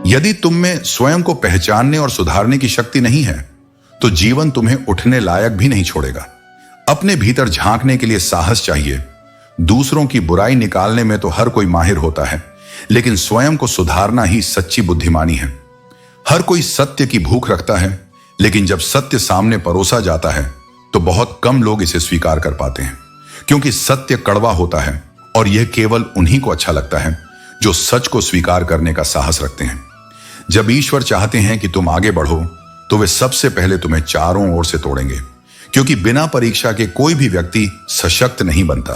यदि तुम में स्वयं को पहचानने और सुधारने की शक्ति नहीं है तो जीवन तुम्हें उठने लायक भी नहीं छोड़ेगा। अपने भीतर झांकने के लिए साहस चाहिए। दूसरों की बुराई निकालने में तो हर कोई माहिर होता है, लेकिन स्वयं को सुधारना ही सच्ची बुद्धिमानी है। हर कोई सत्य की भूख रखता है, लेकिन जब सत्य सामने परोसा जाता है तो बहुत कम लोग इसे स्वीकार कर पाते हैं, क्योंकि सत्य कड़वा होता है और यह केवल उन्हीं को अच्छा लगता है जो सच को स्वीकार करने का साहस रखते हैं। जब ईश्वर चाहते हैं कि तुम आगे बढ़ो तो वे सबसे पहले तुम्हें चारों ओर से तोड़ेंगे, क्योंकि बिना परीक्षा के कोई भी व्यक्ति सशक्त नहीं बनता।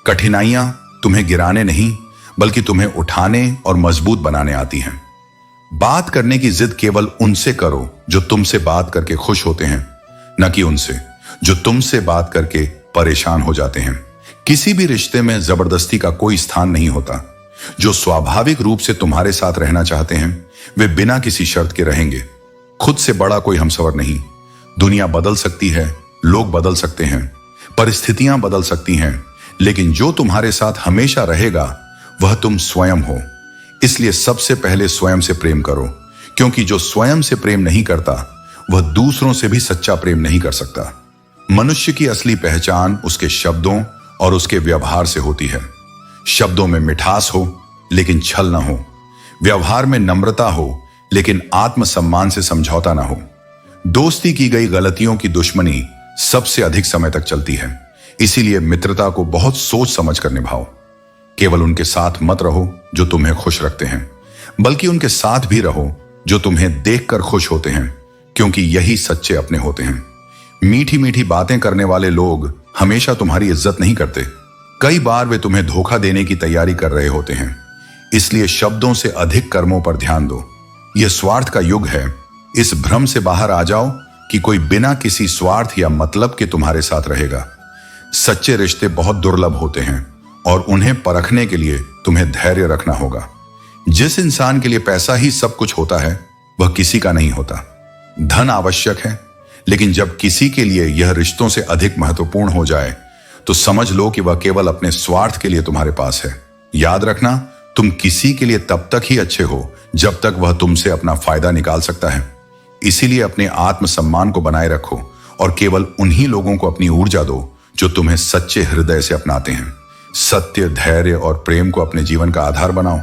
कठिनाइयां तुम्हें गिराने नहीं बल्कि तुम्हें उठाने और मजबूत बनाने आती हैं। बात करने की जिद केवल उनसे करो जो तुमसे बात करके खुश होते हैं, न कि उनसे जो तुमसे बात करके परेशान हो जाते हैं। किसी भी रिश्ते में जबरदस्ती का कोई स्थान नहीं होता। जो स्वाभाविक रूप से तुम्हारे साथ रहना चाहते हैं वे बिना किसी शर्त के रहेंगे। खुद से बड़ा कोई हमसफर नहीं। दुनिया बदल सकती है, लोग बदल सकते हैं, परिस्थितियां बदल सकती हैं, लेकिन जो तुम्हारे साथ हमेशा रहेगा वह तुम स्वयं हो। इसलिए सबसे पहले स्वयं से प्रेम करो, क्योंकि जो स्वयं से प्रेम नहीं करता वह दूसरों से भी सच्चा प्रेम नहीं कर सकता। मनुष्य की असली पहचान उसके शब्दों और उसके व्यवहार से होती है। शब्दों में मिठास हो लेकिन छल ना हो, व्यवहार में नम्रता हो लेकिन आत्मसम्मान से समझौता ना हो। दोस्ती की गई गलतियों की दुश्मनी सबसे अधिक समय तक चलती है, इसीलिए मित्रता को बहुत सोच समझ कर निभाओ। केवल उनके साथ मत रहो जो तुम्हें खुश रखते हैं, बल्कि उनके साथ भी रहो जो तुम्हें देखकर खुश होते हैं, क्योंकि यही सच्चे अपने होते हैं। मीठी मीठी बातें करने वाले लोग हमेशा तुम्हारी इज्जत नहीं करते। कई बार वे तुम्हें धोखा देने की तैयारी कर रहे होते हैं। इसलिए शब्दों से अधिक कर्मों पर ध्यान दो। यह स्वार्थ का युग है। इस भ्रम से बाहर आ जाओ कि कोई बिना किसी स्वार्थ या मतलब के तुम्हारे साथ रहेगा। सच्चे रिश्ते बहुत दुर्लभ होते हैं और उन्हें परखने के लिए तुम्हें धैर्य रखना होगा। जिस इंसान के लिए पैसा ही सब कुछ होता है वह किसी का नहीं होता। धन आवश्यक है, लेकिन जब किसी के लिए यह रिश्तों से अधिक महत्वपूर्ण हो जाए तो समझ लो कि वह केवल अपने स्वार्थ के लिए तुम्हारे पास है। याद रखना, तुम किसी के लिए तब तक ही अच्छे हो जब तक वह तुमसे अपना फायदा निकाल सकता है। इसीलिए अपने आत्मसम्मान को बनाए रखो और केवल उन्हीं लोगों को अपनी ऊर्जा दो जो तुम्हें सच्चे हृदय से अपनाते हैं। सत्य, धैर्य और प्रेम को अपने जीवन का आधार बनाओ,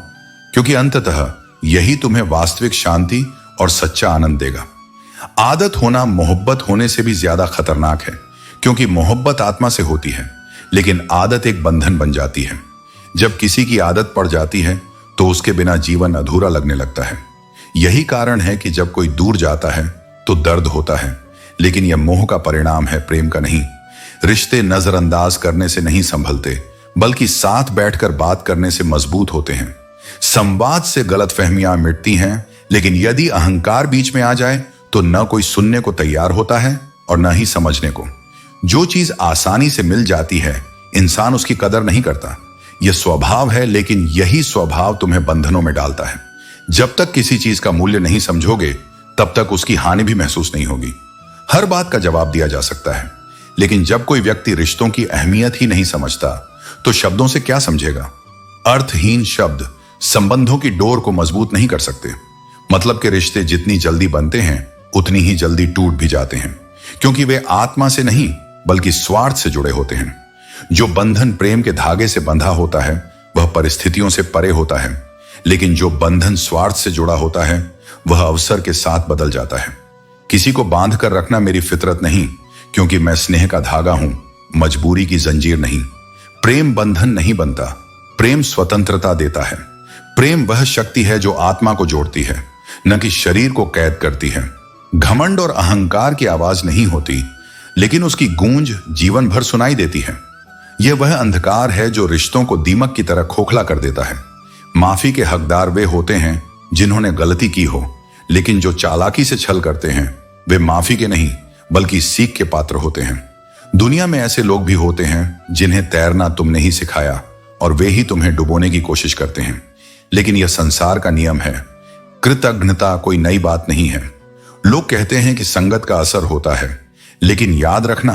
क्योंकि अंततः यही तुम्हें वास्तविक शांति और सच्चा आनंद देगा। आदत होना मोहब्बत होने से भी ज्यादा खतरनाक है, क्योंकि मोहब्बत आत्मा से होती है, लेकिन आदत एक बंधन बन जाती है। जब किसी की आदत पड़ जाती है तो उसके बिना जीवन अधूरा लगने लगता है। यही कारण है कि जब कोई दूर जाता है तो दर्द होता है, लेकिन यह मोह का परिणाम है, प्रेम का नहीं। रिश्ते नजरअंदाज करने से नहीं संभलते, बल्कि साथ बैठकर बात करने से मजबूत होते हैं। संवाद से गलतफहमियां मिटती हैं, लेकिन यदि अहंकार बीच में आ जाए तो न कोई सुनने को तैयार होता है और न ही समझने को। जो चीज आसानी से मिल जाती है इंसान उसकी कदर नहीं करता। यह स्वभाव है, लेकिन यही स्वभाव तुम्हें बंधनों में डालता है। जब तक किसी चीज का मूल्य नहीं समझोगे तब तक उसकी हानि भी महसूस नहीं होगी। हर बात का जवाब दिया जा सकता है, लेकिन जब कोई व्यक्ति रिश्तों की अहमियत ही नहीं समझता तो शब्दों से क्या समझेगा। अर्थहीन शब्द संबंधों की डोर को मजबूत नहीं कर सकते। मतलब के रिश्ते जितनी जल्दी बनते हैं उतनी ही जल्दी टूट भी जाते हैं, क्योंकि वे आत्मा से नहीं बल्कि स्वार्थ से जुड़े होते हैं। जो बंधन प्रेम के धागे से बंधा होता है वह परिस्थितियों से परे होता है, लेकिन जो बंधन स्वार्थ से जुड़ा होता है वह अवसर के साथ बदल जाता है। किसी को बांध कर रखना मेरी फितरत नहीं, क्योंकि मैं स्नेह का धागा हूं, मजबूरी की जंजीर नहीं। प्रेम बंधन नहीं बनता, प्रेम स्वतंत्रता देता है। प्रेम वह शक्ति है जो आत्मा को जोड़ती है, न कि शरीर को कैद करती है। घमंड और अहंकार की आवाज नहीं होती, लेकिन उसकी गूंज जीवन भर सुनाई देती है। यह वह अंधकार है जो रिश्तों को दीमक की तरह खोखला कर देता है। माफी के हकदार वे होते हैं जिन्होंने गलती की हो, लेकिन जो चालाकी से छल करते हैं वे माफी के नहीं बल्कि सीख के पात्र होते हैं। दुनिया में ऐसे लोग भी होते हैं जिन्हें तैरना तुमने ही सिखाया और वे ही तुम्हें डुबोने की कोशिश करते हैं, लेकिन यह संसार का नियम है। कृतज्ञता कोई नई बात नहीं है। लोग कहते हैं कि संगत का असर होता है, लेकिन याद रखना,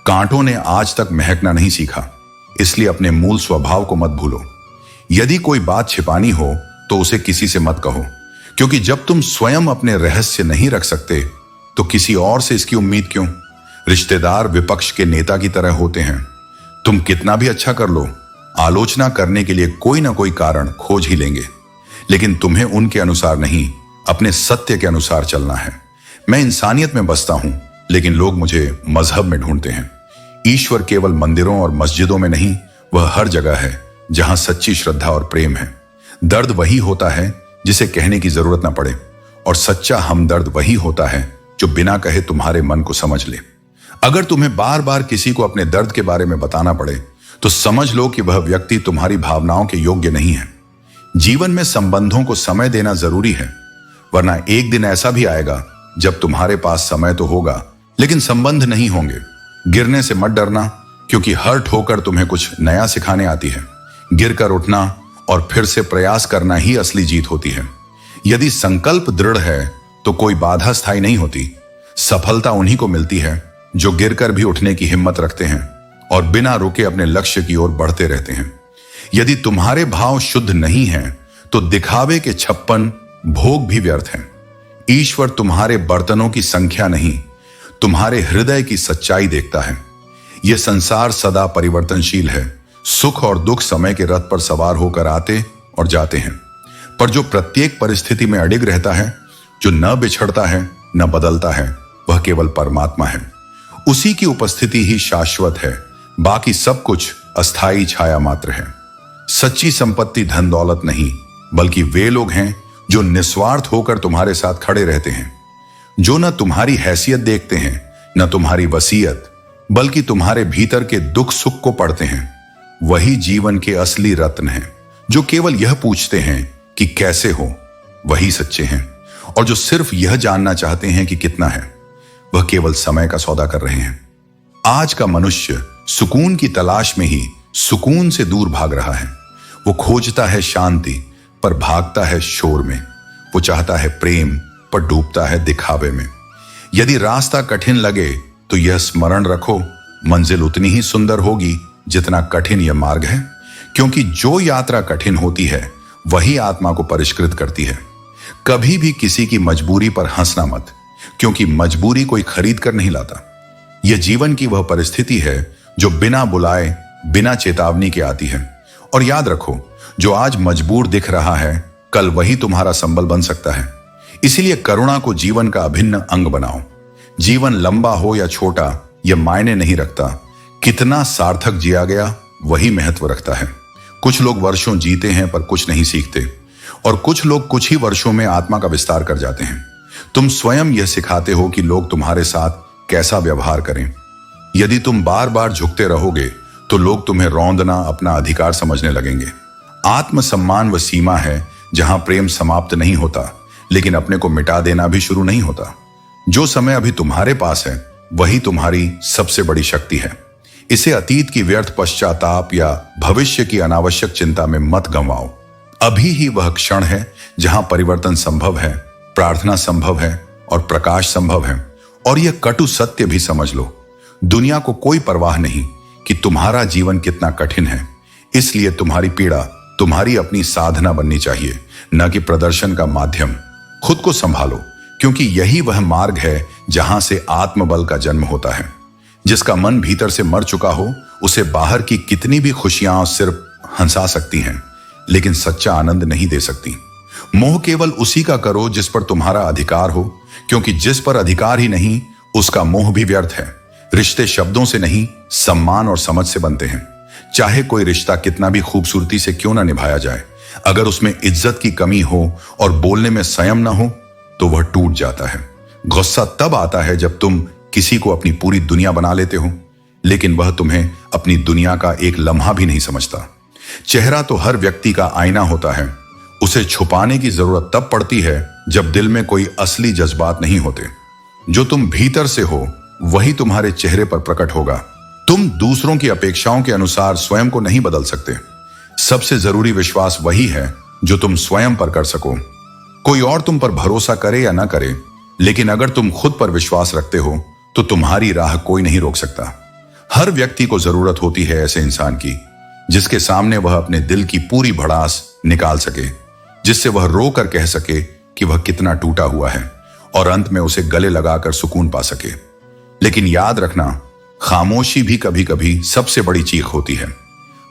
कांटों ने आज तक महकना नहीं सीखा। इसलिए अपने मूल स्वभाव को मत भूलो। यदि कोई बात छिपानी हो तो उसे किसी से मत कहो, क्योंकि जब तुम स्वयं अपने रहस्य नहीं रख सकते तो किसी और से इसकी उम्मीद क्यों। रिश्तेदार विपक्ष के नेता की तरह होते हैं। तुम कितना भी अच्छा कर लो, आलोचना करने के लिए कोई ना कोई कारण खोज ही लेंगे, लेकिन तुम्हें उनके अनुसार नहीं, अपने सत्य के अनुसार चलना है। मैं इंसानियत में बसता हूं, लेकिन लोग मुझे मजहब में ढूंढते हैं। ईश्वर केवल मंदिरों और मस्जिदों में नहीं, वह हर जगह है जहां सच्ची श्रद्धा और प्रेम है। दर्द वही होता है जिसे कहने की जरूरत ना पड़े, और सच्चा हमदर्द वही होता है जो बिना कहे तुम्हारे मन को समझ ले। अगर तुम्हें बार बार किसी को अपने दर्द के बारे में बताना पड़े तो समझ लो कि वह व्यक्ति तुम्हारी भावनाओं के योग्य नहीं है। जीवन में संबंधों को समय देना जरूरी है, वरना एक दिन ऐसा भी आएगा जब तुम्हारे पास समय तो होगा लेकिन संबंध नहीं होंगे। गिरने से मत डरना, क्योंकि हर ठोकर तुम्हें कुछ नया सिखाने आती है। गिरकर उठना और फिर से प्रयास करना ही असली जीत होती है। यदि संकल्प दृढ़ है तो कोई बाधा स्थायी नहीं होती। सफलता उन्हीं को मिलती है जो गिरकर भी उठने की हिम्मत रखते हैं और बिना रुके अपने लक्ष्य की ओर बढ़ते रहते हैं। यदि तुम्हारे भाव शुद्ध नहीं हैं, तो दिखावे के 56 भोग भी व्यर्थ हैं। ईश्वर तुम्हारे बर्तनों की संख्या नहीं, तुम्हारे हृदय की सच्चाई देखता है। यह संसार सदा परिवर्तनशील है। सुख और दुख समय के रथ पर सवार होकर आते और जाते हैं, पर जो प्रत्येक परिस्थिति में अडिग रहता है, जो न बिछड़ता है न बदलता है, वह केवल परमात्मा है। उसी की उपस्थिति ही शाश्वत है, बाकी सब कुछ अस्थाई छाया मात्र है। सच्ची संपत्ति धन दौलत नहीं, बल्कि वे लोग हैं जो निस्वार्थ होकर तुम्हारे साथ खड़े रहते हैं, जो न तुम्हारी हैसियत देखते हैं न तुम्हारी वसीयत, बल्कि तुम्हारे भीतर के दुख सुख को पढ़ते हैं। वही जीवन के असली रत्न हैं। जो केवल यह पूछते हैं कि कैसे हो, वही सच्चे हैं, और जो सिर्फ यह जानना चाहते हैं कि कितना है, वह केवल समय का सौदा कर रहे हैं। आज का मनुष्य सुकून की तलाश में ही सुकून से दूर भाग रहा है। वो खोजता है शांति पर भागता है शोर में। वो चाहता है प्रेम पर डूबता है दिखावे में। यदि रास्ता कठिन लगे तो यह स्मरण रखो, मंजिल उतनी ही सुंदर होगी जितना कठिन यह मार्ग है, क्योंकि जो यात्रा कठिन होती है वही आत्मा को परिष्कृत करती है। कभी भी किसी की मजबूरी पर हंसना मत, क्योंकि मजबूरी कोई खरीद कर नहीं लाता। यह जीवन की वह परिस्थिति है जो बिना बुलाए, बिना चेतावनी के आती है। और याद रखो, जो आज मजबूर दिख रहा है, कल वही तुम्हारा संबल बन सकता है। इसीलिए करुणा को जीवन का अभिन्न अंग बनाओ। जीवन लंबा हो या छोटा, यह मायने नहीं रखता। कितना सार्थक जिया गया वही महत्व रखता है। कुछ लोग वर्षों जीते हैं पर कुछ नहीं सीखते, और कुछ लोग कुछ ही वर्षों में आत्मा का विस्तार कर जाते हैं। तुम स्वयं यह सिखाते हो कि लोग तुम्हारे साथ कैसा व्यवहार करें। यदि तुम बार बार झुकते रहोगे तो लोग तुम्हें रौंदना अपना अधिकार समझने लगेंगे। आत्मसम्मान वह सीमा है जहां प्रेम समाप्त नहीं होता, लेकिन अपने को मिटा देना भी शुरू नहीं होता। जो समय अभी तुम्हारे पास है वही तुम्हारी सबसे बड़ी शक्ति है। इसे अतीत की व्यर्थ पश्चाताप या भविष्य की अनावश्यक चिंता में मत गंवाओ। अभी ही वह क्षण है जहां परिवर्तन संभव है, प्रार्थना संभव है और प्रकाश संभव है। और यह कटु सत्य भी समझ लो, दुनिया को कोई परवाह नहीं कि तुम्हारा जीवन कितना कठिन है। इसलिए तुम्हारी पीड़ा तुम्हारी अपनी साधना बननी चाहिए, न कि प्रदर्शन का माध्यम। खुद को संभालो, क्योंकि यही वह मार्ग है जहां से आत्मबल का जन्म होता है। जिसका मन भीतर से मर चुका हो, उसे बाहर की कितनी भी खुशियां सिर्फ हंसा सकती हैं, लेकिन सच्चा आनंद नहीं दे सकती। मोह केवल उसी का करो जिस पर तुम्हारा अधिकार हो, क्योंकि जिस पर अधिकार ही नहीं, उसका मोह भी व्यर्थ है। रिश्ते शब्दों से नहीं, सम्मान और समझ से बनते हैं। चाहे कोई रिश्ता कितना भी खूबसूरती से क्यों ना निभाया जाए, अगर उसमें इज्जत की कमी हो और बोलने में संयम ना हो, तो वह टूट जाता है। गुस्सा तब आता है जब तुम किसी को अपनी पूरी दुनिया बना लेते हो, लेकिन वह तुम्हें अपनी दुनिया का एक लम्हा भी नहीं समझता। चेहरा तो हर व्यक्ति का आईना होता है। उसे छुपाने की जरूरत तब पड़ती है जब दिल में कोई असली जज्बात नहीं होते। जो तुम भीतर से हो वही तुम्हारे चेहरे पर प्रकट होगा। तुम दूसरों की अपेक्षाओं के अनुसार स्वयं को नहीं बदल सकते। सबसे जरूरी विश्वास वही है जो तुम स्वयं पर कर सको। कोई और तुम पर भरोसा करे या ना करे, लेकिन अगर तुम खुद पर विश्वास रखते हो तो तुम्हारी राह कोई नहीं रोक सकता। हर व्यक्ति को जरूरत होती है ऐसे इंसान की जिसके सामने वह अपने दिल की पूरी भड़ास निकाल सके, जिससे वह रो कर कह सके कि वह कितना टूटा हुआ है और अंत में उसे गले लगाकर सुकून पा सके। लेकिन याद रखना, खामोशी भी कभी कभी सबसे बड़ी चीख होती है।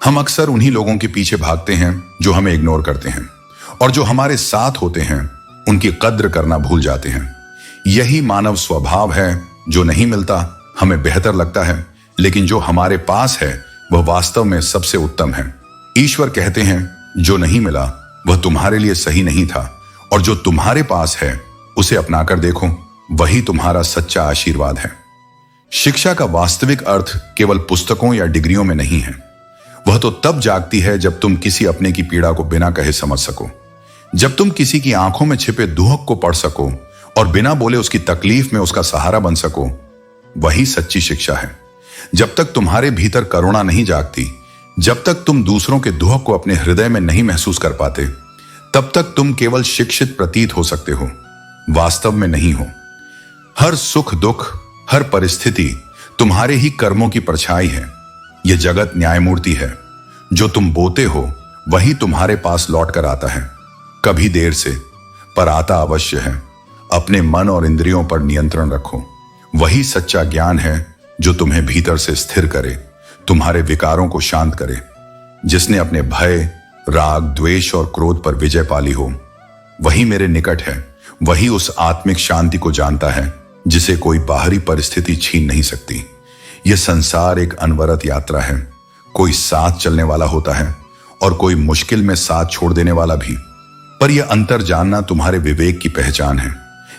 हम अक्सर उन्हीं लोगों के पीछे भागते हैं जो हमें इग्नोर करते हैं, और जो हमारे साथ होते हैं उनकी कद्र करना भूल जाते हैं। यही मानव स्वभाव है, जो नहीं मिलता हमें बेहतर लगता है, लेकिन जो हमारे पास है वह वास्तव में सबसे उत्तम है। ईश्वर कहते हैं, जो नहीं मिला वह तुम्हारे लिए सही नहीं था, और जो तुम्हारे पास है उसे अपनाकर देखो, वही तुम्हारा सच्चा आशीर्वाद है। शिक्षा का वास्तविक अर्थ केवल पुस्तकों या डिग्रियों में नहीं है। वह तो तब जागती है जब तुम किसी अपने की पीड़ा को बिना कहे समझ सको, जब तुम किसी की आंखों में छिपे दुख को पढ़ सको और बिना बोले उसकी तकलीफ में उसका सहारा बन सको। वही सच्ची शिक्षा है। जब तक तुम्हारे भीतर करुणा नहीं जागती, जब तक तुम दूसरों के दुख को अपने हृदय में नहीं महसूस कर पाते, तब तक तुम केवल शिक्षित प्रतीत हो सकते हो, वास्तव में नहीं हो। हर सुख दुख, हर परिस्थिति तुम्हारे ही कर्मों की परछाई है। यह जगत न्यायमूर्ति है। जो तुम बोते हो वही तुम्हारे पास लौट कर आता है, कभी देर से, पर आता अवश्य है। अपने मन और इंद्रियों पर नियंत्रण रखो। वही सच्चा ज्ञान है जो तुम्हें भीतर से स्थिर करे, तुम्हारे विकारों को शांत करे। जिसने अपने भय, राग, द्वेष और क्रोध पर विजय पाली हो, वही मेरे निकट है। वही उस आत्मिक शांति को जानता है जिसे कोई बाहरी परिस्थिति छीन नहीं सकती। यह संसार एक अनवरत यात्रा है। कोई साथ चलने वाला होता है और कोई मुश्किल में साथ छोड़ देने वाला भी, पर यह अंतर जानना तुम्हारे विवेक की पहचान है।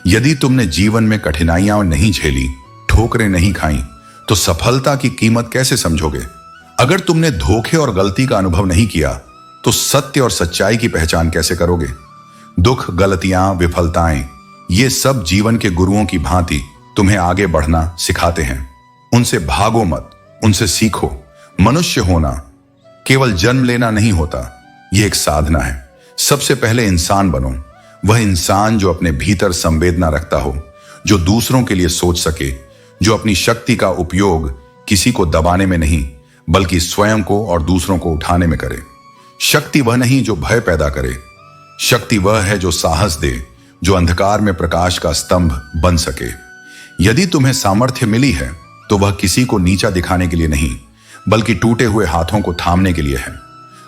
यदि तुमने जीवन में कठिनाइयां नहीं झेली, ठोकरें नहीं खाई, तो सफलता की कीमत कैसे समझोगे? अगर तुमने धोखे और गलती का अनुभव नहीं किया, तो सत्य और सच्चाई की पहचान कैसे करोगे? दुख, गलतियां, विफलताएं, ये सब जीवन के गुरुओं की भांति तुम्हें आगे बढ़ना सिखाते हैं। उनसे भागो मत, उनसे सीखो। मनुष्य होना केवल जन्म लेना नहीं होता, यह एक साधना है। सबसे पहले इंसान बनो, वह इंसान जो अपने भीतर संवेदना रखता हो, जो दूसरों के लिए सोच सके, जो अपनी शक्ति का उपयोग किसी को दबाने में नहीं, बल्कि स्वयं को और दूसरों को उठाने में करे। शक्ति वह नहीं जो भय पैदा करे, शक्ति वह है जो साहस दे, जो अंधकार में प्रकाश का स्तंभ बन सके। यदि तुम्हें सामर्थ्य मिली है तो वह किसी को नीचा दिखाने के लिए नहीं, बल्कि टूटे हुए हाथों को थामने के लिए है।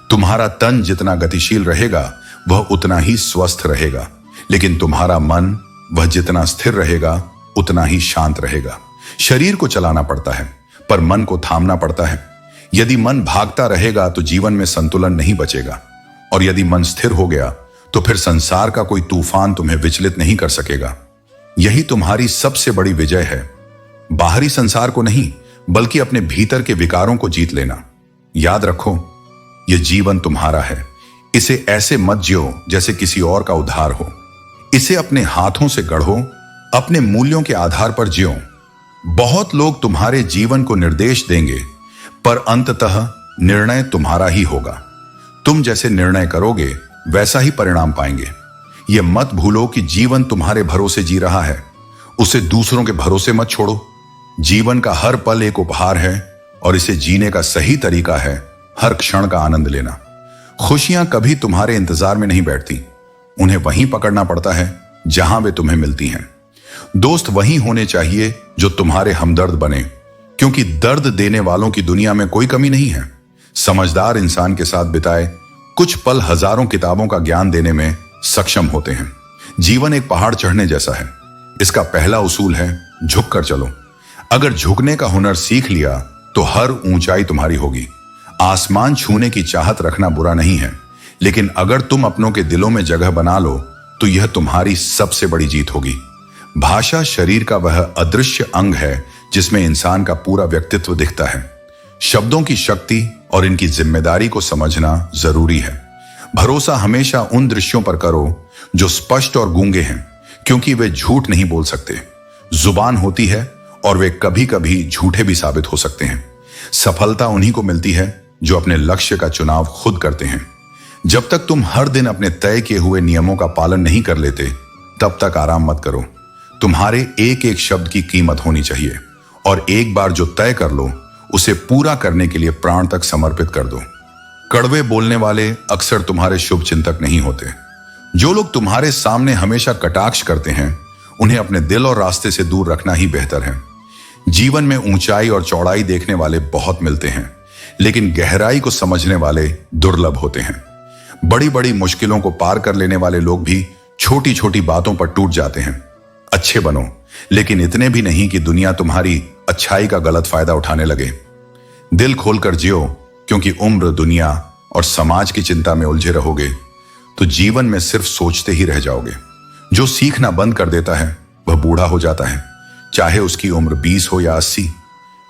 तुम्हारा तन जितना गतिशील रहेगा वह उतना ही स्वस्थ रहेगा, लेकिन तुम्हारा मन, वह जितना स्थिर रहेगा उतना ही शांत रहेगा। शरीर को चलाना पड़ता है, पर मन को थामना पड़ता है। यदि मन भागता रहेगा तो जीवन में संतुलन नहीं बचेगा, और यदि मन स्थिर हो गया तो फिर संसार का कोई तूफान तुम्हें विचलित नहीं कर सकेगा। यही तुम्हारी सबसे बड़ी विजय है। बाहरी संसार को नहीं, बल्कि अपने भीतर के विकारों को जीत लेना। याद रखो, यह जीवन तुम्हारा है। इसे ऐसे मत जियो जैसे किसी और का उद्धार हो। इसे अपने हाथों से गढ़ो, अपने मूल्यों के आधार पर जियो। बहुत लोग तुम्हारे जीवन को निर्देश देंगे, पर अंततः निर्णय तुम्हारा ही होगा। तुम जैसे निर्णय करोगे वैसा ही परिणाम पाएंगे। यह मत भूलो कि जीवन तुम्हारे भरोसे जी रहा है, उसे दूसरों के भरोसे मत छोड़ो। जीवन का हर पल एक उपहार है, और इसे जीने का सही तरीका है हर क्षण का आनंद लेना। खुशियां कभी तुम्हारे इंतजार में नहीं बैठती, उन्हें वहीं पकड़ना पड़ता है जहां वे तुम्हें मिलती हैं। दोस्त वही होने चाहिए जो तुम्हारे हमदर्द बने, क्योंकि दर्द देने वालों की दुनिया में कोई कमी नहीं है। समझदार इंसान के साथ बिताए कुछ पल हजारों किताबों का ज्ञान देने में सक्षम होते हैं। जीवन एक पहाड़ चढ़ने जैसा है। इसका पहला उसूल है, झुक कर चलो। अगर झुकने का हुनर सीख लिया तो हर ऊंचाई तुम्हारी होगी। आसमान छूने की चाहत रखना बुरा नहीं है, लेकिन अगर तुम अपनों के दिलों में जगह बना लो तो यह तुम्हारी सबसे बड़ी जीत होगी। भाषा शरीर का वह अदृश्य अंग है जिसमें इंसान का पूरा व्यक्तित्व दिखता है। शब्दों की शक्ति और इनकी जिम्मेदारी को समझना जरूरी है। भरोसा हमेशा उन दृश्यों पर करो जो स्पष्ट और गूंगे हैं, क्योंकि वे झूठ नहीं बोल सकते। जुबान होती है और वे कभी कभी झूठे भी साबित हो सकते हैं। सफलता उन्हीं को मिलती है जो अपने लक्ष्य का चुनाव खुद करते हैं। जब तक तुम हर दिन अपने तय किए हुए नियमों का पालन नहीं कर लेते, तब तक आराम मत करो। तुम्हारे एक एक शब्द की कीमत होनी चाहिए, और एक बार जो तय कर लो उसे पूरा करने के लिए प्राण तक समर्पित कर दो। कड़वे बोलने वाले अक्सर तुम्हारे शुभ चिंतक नहीं होते। जो लोग तुम्हारे सामने हमेशा कटाक्ष करते हैं, उन्हें अपने दिल और रास्ते से दूर रखना ही बेहतर है। जीवन में ऊंचाई और चौड़ाई देखने वाले बहुत मिलते हैं, लेकिन गहराई को समझने वाले दुर्लभ होते हैं। बड़ी बड़ी मुश्किलों को पार कर लेने वाले लोग भी छोटी छोटी बातों पर टूट जाते हैं। अच्छे बनो, लेकिन इतने भी नहीं कि दुनिया तुम्हारी अच्छाई का गलत फायदा उठाने लगे। दिल खोलकर जियो, क्योंकि उम्र, दुनिया और समाज की चिंता में उलझे रहोगे तो जीवन में सिर्फ सोचते ही रह जाओगे। जो सीखना बंद कर देता है वह बूढ़ा हो जाता है, चाहे उसकी उम्र 20 हो या 80।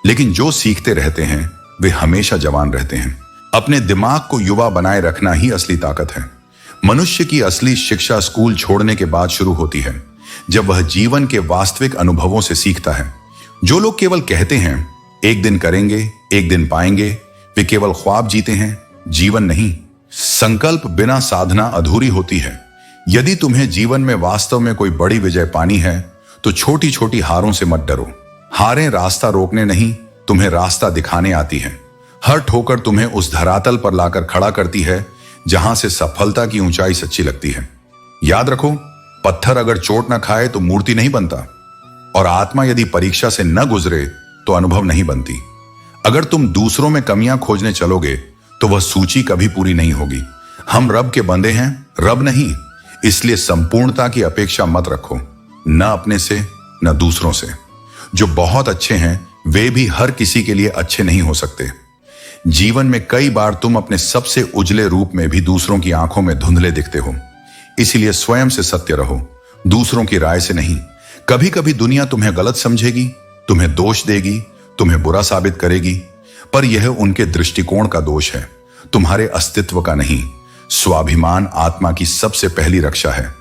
लेकिन जो सीखते रहते हैं वे हमेशा जवान रहते हैं। अपने दिमाग को युवा बनाए रखना ही असली ताकत है। मनुष्य की असली शिक्षा स्कूल छोड़ने के बाद शुरू होती है, जब वह जीवन के वास्तविक अनुभवों से सीखता है। जो लोग केवल कहते हैं एक दिन करेंगे, एक दिन पाएंगे, वे केवल ख्वाब जीते हैं, जीवन नहीं। संकल्प बिना साधना अधूरी होती है। यदि तुम्हें जीवन में वास्तव में कोई बड़ी विजय पानी है तो छोटी छोटी हारों से मत डरो। हारें रास्ता रोकने नहीं, तुम्हें रास्ता दिखाने आती हैं। हर ठोकर तुम्हें उस धरातल पर लाकर खड़ा करती है जहां से सफलता की ऊंचाई सच्ची लगती है। याद रखो, पत्थर अगर चोट न खाए तो मूर्ति नहीं बनता, और आत्मा यदि परीक्षा से न गुजरे तो अनुभव नहीं बनती। अगर तुम दूसरों में कमियां खोजने चलोगे तो वह सूची कभी पूरी नहीं होगी। हम रब के बंदे हैं, रब नहीं। इसलिए संपूर्णता की अपेक्षा मत रखो, न अपने से न दूसरों से। जो बहुत अच्छे हैं वे भी हर किसी के लिए अच्छे नहीं हो सकते। जीवन में कई बार तुम अपने सबसे उजले रूप में भी दूसरों की आंखों में धुंधले दिखते हो। इसीलिए स्वयं से सत्य रहो, दूसरों की राय से नहीं। कभी कभी दुनिया तुम्हें गलत समझेगी, तुम्हें दोष देगी, तुम्हें बुरा साबित करेगी, पर यह उनके दृष्टिकोण का दोष है, तुम्हारे अस्तित्व का नहीं। स्वाभिमान आत्मा की सबसे पहली रक्षा है।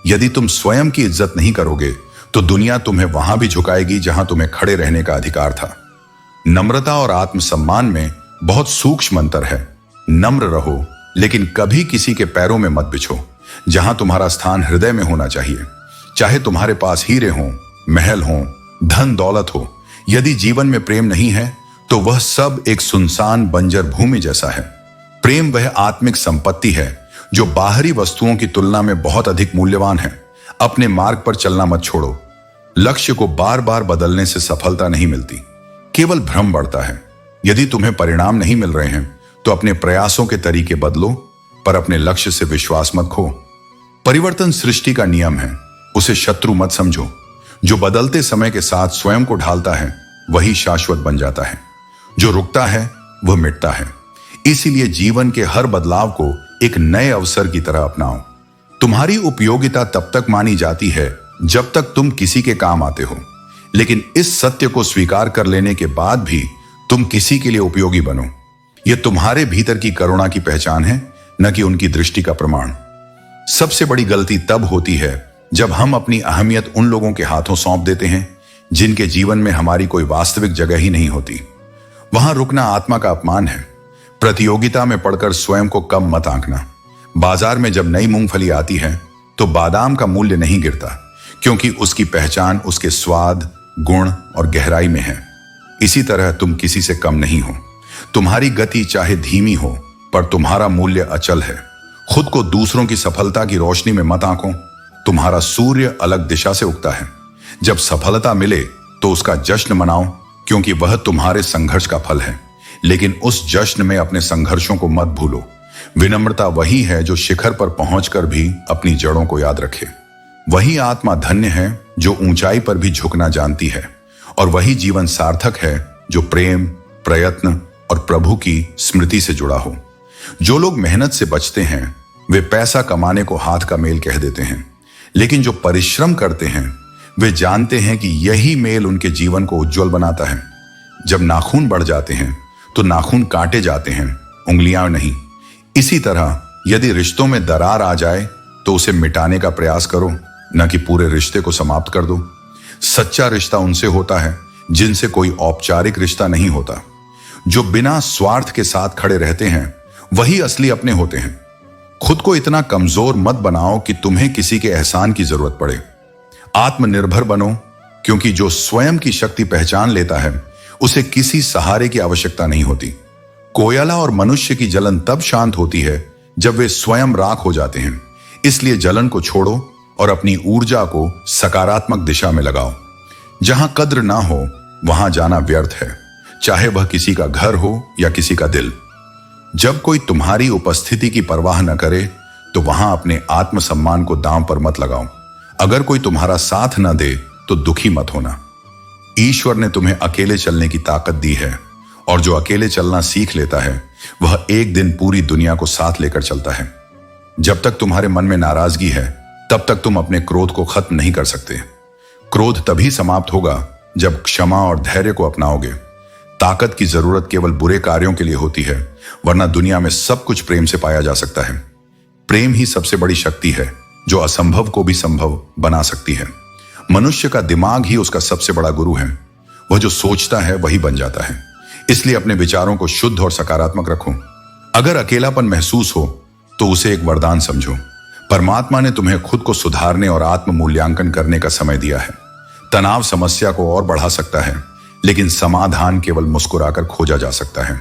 यदि तुम स्वयं की इज्जत नहीं करोगे तो दुनिया तुम्हें वहां भी झुकाएगी जहां तुम्हें खड़े रहने का अधिकार था। नम्रता और आत्मसम्मान में बहुत सूक्ष्म अंतर है। नम्र रहो, लेकिन कभी किसी के पैरों में मत बिछो। जहां तुम्हारा स्थान हृदय में होना चाहिए। चाहे तुम्हारे पास हीरे हों, महल हों, धन दौलत हो, यदि जीवन में प्रेम नहीं है तो वह सब एक सुनसान बंजर भूमि जैसा है। प्रेम वह आत्मिक संपत्ति है जो बाहरी वस्तुओं की तुलना में बहुत अधिक मूल्यवान है। अपने मार्ग पर चलना मत छोड़ो। लक्ष्य को बार बार बदलने से सफलता नहीं मिलती, केवल भ्रम बढ़ता है। यदि तुम्हें परिणाम नहीं मिल रहे हैं तो अपने प्रयासों के तरीके बदलो, पर अपने लक्ष्य से विश्वास मत खो। परिवर्तन सृष्टि का नियम है, उसे शत्रु मत समझो। जो बदलते समय के साथ स्वयं को ढालता है वही शाश्वत बन जाता है। जो रुकता है वह मिटता है। इसीलिए जीवन के हर बदलाव को एक नए अवसर की तरह अपनाओ। तुम्हारी उपयोगिता तब तक मानी जाती है जब तक तुम किसी के काम आते हो, लेकिन इस सत्य को स्वीकार कर लेने के बाद भी तुम किसी के लिए उपयोगी बनो। यह तुम्हारे भीतर की करुणा की पहचान है, न कि उनकी दृष्टि का प्रमाण। सबसे बड़ी गलती तब होती है जब हम अपनी अहमियत उन लोगों के हाथों सौंप देते हैं जिनके जीवन में हमारी कोई वास्तविक जगह ही नहीं होती। वहां रुकना आत्मा का अपमान है। प्रतियोगिता में पड़कर स्वयं को कम मत आंकना। बाजार में जब नई मूंगफली आती है तो बादाम का मूल्य नहीं गिरता, क्योंकि उसकी पहचान उसके स्वाद, गुण और गहराई में है। इसी तरह तुम किसी से कम नहीं हो। तुम्हारी गति चाहे धीमी हो, पर तुम्हारा मूल्य अचल है। खुद को दूसरों की सफलता की रोशनी में मत आंको। तुम्हारा सूर्य अलग दिशा से उगता है। जब सफलता मिले तो उसका जश्न मनाओ, क्योंकि वह तुम्हारे संघर्ष का फल है। लेकिन उस जश्न में अपने संघर्षों को मत भूलो। विनम्रता वही है जो शिखर पर पहुंचकर भी अपनी जड़ों को याद रखे। वही आत्मा धन्य है जो ऊंचाई पर भी झुकना जानती है, और वही जीवन सार्थक है जो प्रेम, प्रयत्न और प्रभु की स्मृति से जुड़ा हो। जो लोग मेहनत से बचते हैं वे पैसा कमाने को हाथ का मेल कह देते हैं, लेकिन जो परिश्रम करते हैं वे जानते हैं कि यही मेल उनके जीवन को उज्जवल बनाता है। जब नाखून बढ़ जाते हैं तो नाखून काटे जाते हैं, उंगलियां नहीं। इसी तरह यदि रिश्तों में दरार आ जाए तो उसे मिटाने का प्रयास करो, न कि पूरे रिश्ते को समाप्त कर दो। सच्चा रिश्ता उनसे होता है जिनसे कोई औपचारिक रिश्ता नहीं होता। जो बिना स्वार्थ के साथ खड़े रहते हैं वही असली अपने होते हैं। खुद को इतना कमजोर मत बनाओ कि तुम्हें किसी के एहसान की जरूरत पड़े। आत्मनिर्भर बनो, क्योंकि जो स्वयं की शक्ति पहचान लेता है उसे किसी सहारे की आवश्यकता नहीं होती। कोयला और मनुष्य की जलन तब शांत होती है जब वे स्वयं राख हो जाते हैं। इसलिए जलन को छोड़ो और अपनी ऊर्जा को सकारात्मक दिशा में लगाओ। जहां कद्र ना हो वहां जाना व्यर्थ है, चाहे वह किसी का घर हो या किसी का दिल। जब कोई तुम्हारी उपस्थिति की परवाह न करे तो वहां अपने आत्मसम्मान को दांव पर मत लगाओ। अगर कोई तुम्हारा साथ न दे तो दुखी मत होना। ईश्वर ने तुम्हें अकेले चलने की ताकत दी है, और जो अकेले चलना सीख लेता है वह एक दिन पूरी दुनिया को साथ लेकर चलता है। जब तक तुम्हारे मन में नाराजगी है तब तक तुम अपने क्रोध को खत्म नहीं कर सकते। क्रोध तभी समाप्त होगा जब क्षमा और धैर्य को अपनाओगे। ताकत की जरूरत केवल बुरे कार्यों के लिए होती है, वरना दुनिया में सब कुछ प्रेम से पाया जा सकता है। प्रेम ही सबसे बड़ी शक्ति है जो असंभव को भी संभव बना सकती है। मनुष्य का दिमाग ही उसका सबसे बड़ा गुरु है। वह जो सोचता है वही बन जाता है। इसलिए अपने विचारों को शुद्ध और सकारात्मक रखो। अगर अकेलापन महसूस हो तो उसे एक वरदान समझो। परमात्मा ने तुम्हें खुद को सुधारने और आत्म मूल्यांकन करने का समय दिया है। तनाव समस्या को और बढ़ा सकता है, लेकिन समाधान केवल मुस्कुराकर खोजा जा सकता है।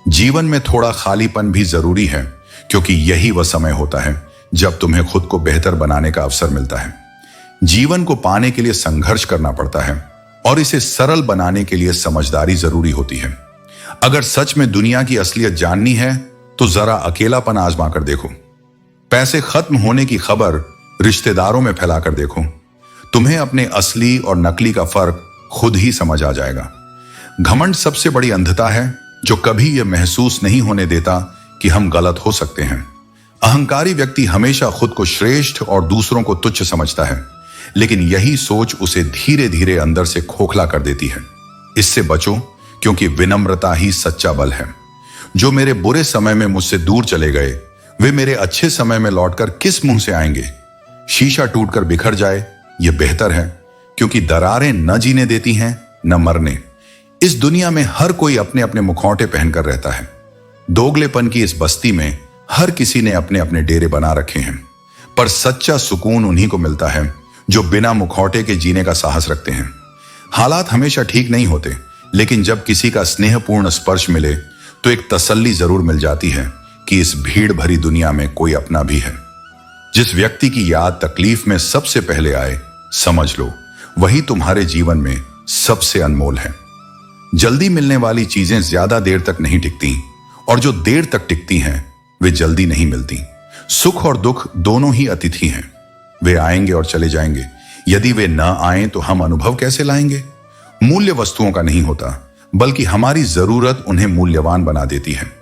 जीवन में थोड़ा खालीपन भी जरूरी है, क्योंकि यही वह समय होता है जब तुम्हें खुद को बेहतर बनाने का अवसर मिलता है। जीवन को पाने के लिए संघर्ष करना पड़ता है, और इसे सरल बनाने के लिए समझदारी जरूरी होती है। अगर सच में दुनिया की असलियत जाननी है तो जरा अकेलापन आजमा कर देखो। पैसे खत्म होने की खबर रिश्तेदारों में फैलाकर देखो। तुम्हें अपने असली और नकली का फर्क खुद ही समझ आ जाएगा। घमंड सबसे बड़ी अंधता है जो कभी यह महसूस नहीं होने देता कि हम गलत हो सकते हैं। अहंकारी व्यक्ति हमेशा खुद को श्रेष्ठ और दूसरों को तुच्छ समझता है, लेकिन यही सोच उसे धीरे धीरे अंदर से खोखला कर देती है। इससे बचो, क्योंकि विनम्रता ही सच्चा बल है। जो मेरे बुरे समय में मुझसे दूर चले गए, वे मेरे अच्छे समय में लौटकर किस मुंह से आएंगे। शीशा टूटकर बिखर जाए यह बेहतर है, क्योंकि दरारें न जीने देती हैं न मरने। इस दुनिया में हर कोई अपने अपने मुखौटे पहनकर रहता है। दोगलेपन की इस बस्ती में हर किसी ने अपने अपने डेरे बना रखे हैं, पर सच्चा सुकून उन्हीं को मिलता है जो बिना मुखौटे के जीने का साहस रखते हैं। हालात हमेशा ठीक नहीं होते, लेकिन जब किसी का स्नेहपूर्ण स्पर्श मिले तो एक तसल्ली जरूर मिल जाती है कि इस भीड़ भरी दुनिया में कोई अपना भी है। जिस व्यक्ति की याद तकलीफ में सबसे पहले आए, समझ लो वही तुम्हारे जीवन में सबसे अनमोल है। जल्दी मिलने वाली चीजें ज्यादा देर तक नहीं टिकती, और जो देर तक टिकती हैं वे जल्दी नहीं मिलती। सुख और दुख दोनों ही अतिथि हैं, वे आएंगे और चले जाएंगे। यदि वे न आएं तो हम अनुभव कैसे लाएंगे। मूल्य वस्तुओं का नहीं होता, बल्कि हमारी जरूरत उन्हें मूल्यवान बना देती है।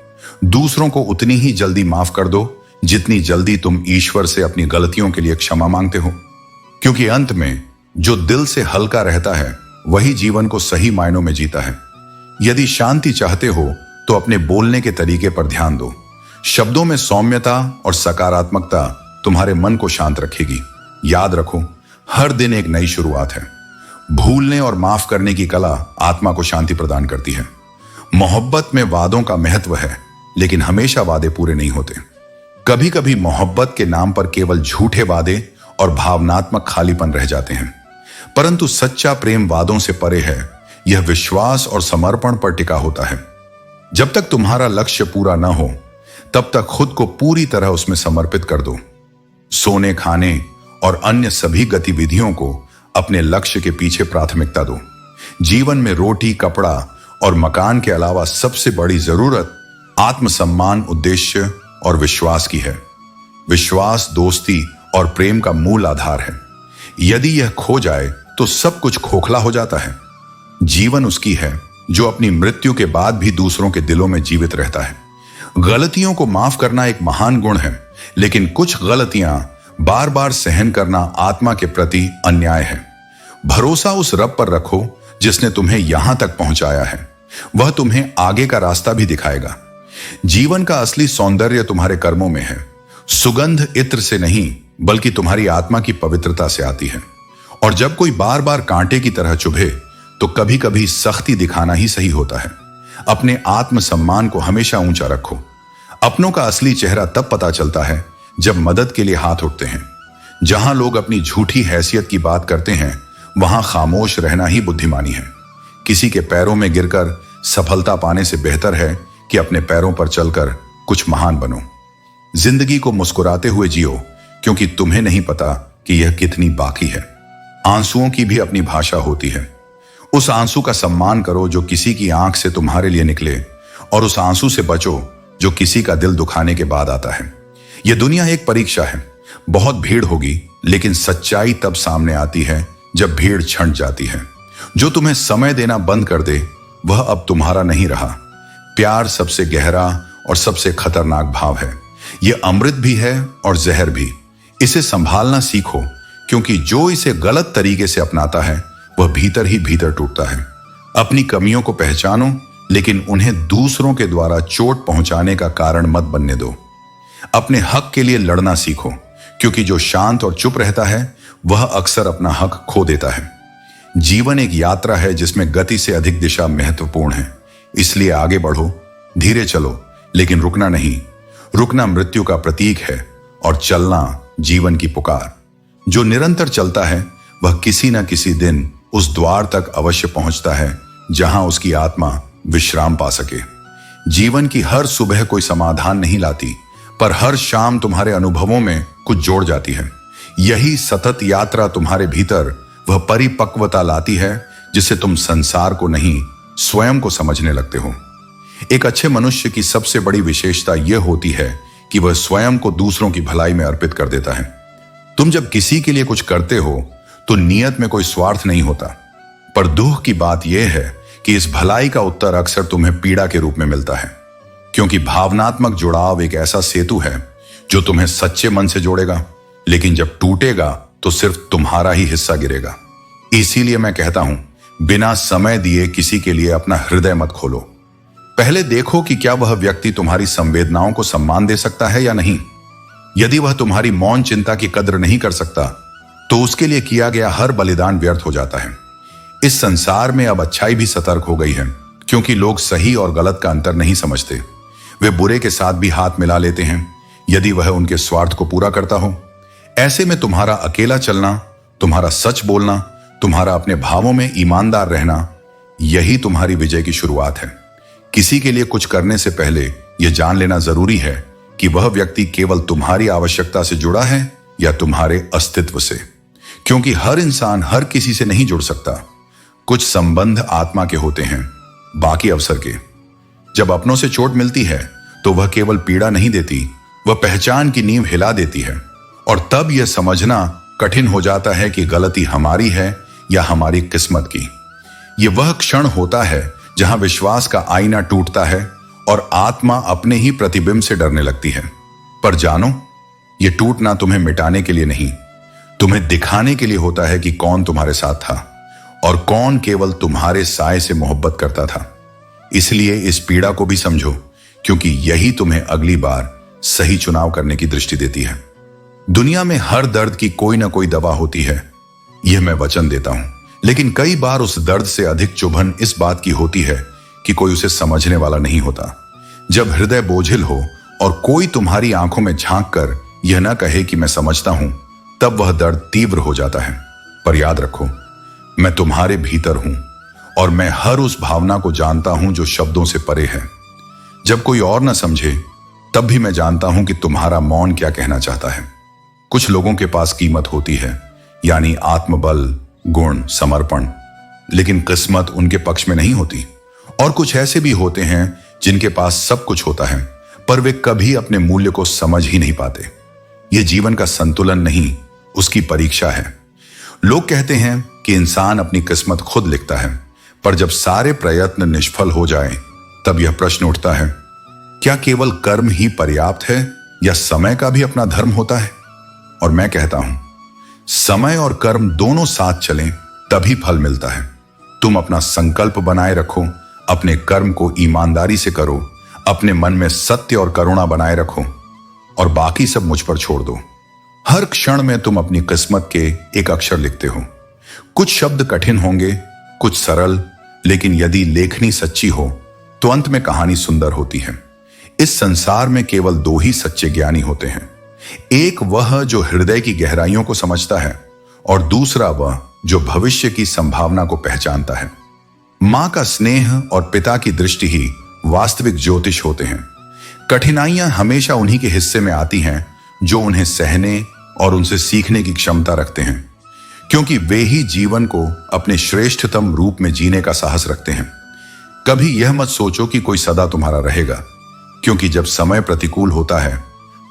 दूसरों को उतनी ही जल्दी माफ कर दो जितनी जल्दी तुम ईश्वर से अपनी गलतियों के लिए क्षमा मांगते हो, क्योंकि अंत में जो दिल से हल्का रहता है वही जीवन को सही मायनों में जीता है। यदि शांति चाहते हो तो अपने बोलने के तरीके पर ध्यान दो। शब्दों में सौम्यता और सकारात्मकता तुम्हारे मन को शांत रखेगी। याद रखो, हर दिन एक नई शुरुआत है। भूलने और माफ करने की कला आत्मा को शांति प्रदान करती है। मोहब्बत में वादों का महत्व है, लेकिन हमेशा वादे पूरे नहीं होते। कभी कभी मोहब्बत के नाम पर केवल झूठे वादे और भावनात्मक खालीपन रह जाते हैं, परंतु सच्चा प्रेम वादों से परे है। यह विश्वास और समर्पण पर टिका होता है। जब तक तुम्हारा लक्ष्य पूरा न हो तब तक खुद को पूरी तरह उसमें समर्पित कर दो। सोने, खाने और अन्य सभी गतिविधियों को अपने लक्ष्य के पीछे प्राथमिकता दो। जीवन में रोटी, कपड़ा और मकान के अलावा सबसे बड़ी जरूरत आत्मसम्मान, उद्देश्य और विश्वास की है। विश्वास, दोस्ती और प्रेम का मूल आधार है। यदि यह खो जाए तो सब कुछ खोखला हो जाता है। जीवन उसकी है जो अपनी मृत्यु के बाद भी दूसरों के दिलों में जीवित रहता है। गलतियों को माफ करना एक महान गुण है, लेकिन कुछ गलतियां बार बार सहन करना आत्मा के प्रति अन्याय है। भरोसा उस रब पर रखो जिसने तुम्हें यहां तक पहुंचाया है। वह तुम्हें आगे का रास्ता भी दिखाएगा। जीवन का असली सौंदर्य तुम्हारे कर्मों में है। सुगंध इत्र से नहीं, बल्कि तुम्हारी आत्मा की पवित्रता से आती है। और जब कोई बार बार कांटे की तरह चुभे तो कभी कभी सख्ती दिखाना ही सही होता है। अपने आत्मसम्मान को हमेशा ऊंचा रखो। अपनों का असली चेहरा तब पता चलता है जब मदद के लिए हाथ उठते हैं। जहां लोग अपनी झूठी हैसियत की बात करते हैं, वहां खामोश रहना ही बुद्धिमानी है। किसी के पैरों में गिरकर सफलता पाने से बेहतर है कि अपने पैरों पर चलकर कुछ महान बनो। जिंदगी को मुस्कुराते हुए जियो, क्योंकि तुम्हें नहीं पता कि यह कितनी बाकी है। आंसुओं की भी अपनी भाषा होती है। उस आंसू का सम्मान करो जो किसी की आंख से तुम्हारे लिए निकले, और उस आंसू से बचो जो किसी का दिल दुखाने के बाद आता है। यह दुनिया एक परीक्षा है। बहुत भीड़ होगी, लेकिन सच्चाई तब सामने आती है जब भीड़ छंट जाती है। जो तुम्हें समय देना बंद कर दे, वह अब तुम्हारा नहीं रहा। प्यार सबसे गहरा और सबसे खतरनाक भाव है। यह अमृत भी है और जहर भी। इसे संभालना सीखो, क्योंकि जो इसे गलत तरीके से अपनाता है वह भीतर ही भीतर टूटता है। अपनी कमियों को पहचानो, लेकिन उन्हें दूसरों के द्वारा चोट पहुंचाने का कारण मत बनने दो। अपने हक के लिए लड़ना सीखो, क्योंकि जो शांत और चुप रहता है वह अक्सर अपना हक खो देता है। जीवन एक यात्रा है जिसमें गति से अधिक दिशा महत्वपूर्ण है। इसलिए आगे बढ़ो, धीरे चलो, लेकिन रुकना नहीं। रुकना मृत्यु का प्रतीक है और चलना जीवन की पुकार। जो निरंतर चलता है वह किसी न किसी दिन उस द्वार तक अवश्य पहुंचता है जहां उसकी आत्मा विश्राम पा सके। जीवन की हर सुबह कोई समाधान नहीं लाती, पर हर शाम तुम्हारे अनुभवों में कुछ जोड़ जाती है। यही सतत यात्रा तुम्हारे भीतर वह परिपक्वता लाती है जिससे तुम संसार को नहीं, स्वयं को समझने लगते हो। एक अच्छे मनुष्य की सबसे बड़ी विशेषता यह होती है कि वह स्वयं को दूसरों की भलाई में अर्पित कर देता है। तुम जब किसी के लिए कुछ करते हो तो नियत में कोई स्वार्थ नहीं होता, पर दुख की बात यह है कि इस भलाई का उत्तर अक्सर तुम्हें पीड़ा के रूप में मिलता है। क्योंकि भावनात्मक जुड़ाव एक ऐसा सेतु है जो तुम्हें सच्चे मन से जोड़ेगा, लेकिन जब टूटेगा तो सिर्फ तुम्हारा ही हिस्सा गिरेगा। इसीलिए मैं कहता हूं, बिना समय दिए किसी के लिए अपना हृदय मत खोलो। पहले देखो कि क्या वह व्यक्ति तुम्हारी संवेदनाओं को सम्मान दे सकता है या नहीं। यदि वह तुम्हारी मौन चिंता की कद्र नहीं कर सकता, तो उसके लिए किया गया हर बलिदान व्यर्थ हो जाता है। इस संसार में अब अच्छाई भी सतर्क हो गई है, क्योंकि लोग सही और गलत का अंतर नहीं समझते। वे बुरे के साथ भी हाथ मिला लेते हैं, यदि वह उनके स्वार्थ को पूरा करता हो। ऐसे में तुम्हारा अकेला चलना, तुम्हारा सच बोलना, तुम्हारा अपने भावों में ईमानदार रहना, यही तुम्हारी विजय की शुरुआत है। किसी के लिए कुछ करने से पहले यह जान लेना जरूरी है कि वह व्यक्ति केवल तुम्हारी आवश्यकता से जुड़ा है या तुम्हारे अस्तित्व से, क्योंकि हर इंसान हर किसी से नहीं जुड़ सकता। कुछ संबंध आत्मा के होते हैं, बाकी अवसर के। जब अपनों से चोट मिलती है तो वह केवल पीड़ा नहीं देती, वह पहचान की नींव हिला देती है, और तब यह समझना कठिन हो जाता है कि गलती हमारी है या हमारी किस्मत की। यह वह क्षण होता है जहां विश्वास का आईना टूटता है और आत्मा अपने ही प्रतिबिंब से डरने लगती है। पर जानो, यह टूटना तुम्हें मिटाने के लिए नहीं, तुम्हें दिखाने के लिए होता है कि कौन तुम्हारे साथ था और कौन केवल तुम्हारे साए से मोहब्बत करता था। इसलिए इस पीड़ा को भी समझो, क्योंकि यही तुम्हें अगली बार सही चुनाव करने की दृष्टि देती है। दुनिया में हर दर्द की कोई ना कोई दवा होती है, यह मैं वचन देता हूं, लेकिन कई बार उस दर्द से अधिक चुभन इस बात की होती है कि कोई उसे समझने वाला नहीं होता। जब हृदय बोझिल हो और कोई तुम्हारी आंखों में झांक कर यह ना कहे कि मैं समझता हूं, तब वह दर्द तीव्र हो जाता है। पर याद रखो, मैं तुम्हारे भीतर हूं और मैं हर उस भावना को जानता हूं जो शब्दों से परे है। जब कोई और न समझे, तब भी मैं जानता हूं कि तुम्हारा मौन क्या कहना चाहता है। कुछ लोगों के पास कीमत होती है, यानी आत्मबल, गुण, समर्पण, लेकिन किस्मत उनके पक्ष में नहीं होती। और कुछ ऐसे भी होते हैं जिनके पास सब कुछ होता है, पर वे कभी अपने मूल्य को समझ ही नहीं पाते। यह जीवन का संतुलन नहीं, उसकी परीक्षा है। लोग कहते हैं कि इंसान अपनी किस्मत खुद लिखता है, पर जब सारे प्रयत्न निष्फल हो जाएं, तब यह प्रश्न उठता है, क्या केवल कर्म ही पर्याप्त है या समय का भी अपना धर्म होता है? और मैं कहता हूं, समय और कर्म दोनों साथ चलें तभी फल मिलता है। तुम अपना संकल्प बनाए रखो, अपने कर्म को ईमानदारी से करो, अपने मन में सत्य और करुणा बनाए रखो, और बाकी सब मुझ पर छोड़ दो। हर क्षण में तुम अपनी किस्मत के एक अक्षर लिखते हो। कुछ शब्द कठिन होंगे, कुछ सरल, लेकिन यदि लेखनी सच्ची हो तो अंत में कहानी सुंदर होती है। इस संसार में केवल दो ही सच्चे ज्ञानी होते हैं, एक वह जो हृदय की गहराइयों को समझता है, और दूसरा वह जो भविष्य की संभावना को पहचानता है। मां का स्नेह और पिता की दृष्टि ही वास्तविक ज्योतिष होते हैं। कठिनाइयां हमेशा उन्हीं के हिस्से में आती हैं जो उन्हें सहने और उनसे सीखने की क्षमता रखते हैं, क्योंकि वे ही जीवन को अपने श्रेष्ठतम रूप में जीने का साहस रखते हैं। कभी यह मत सोचो कि कोई सदा तुम्हारा रहेगा, क्योंकि जब समय प्रतिकूल होता है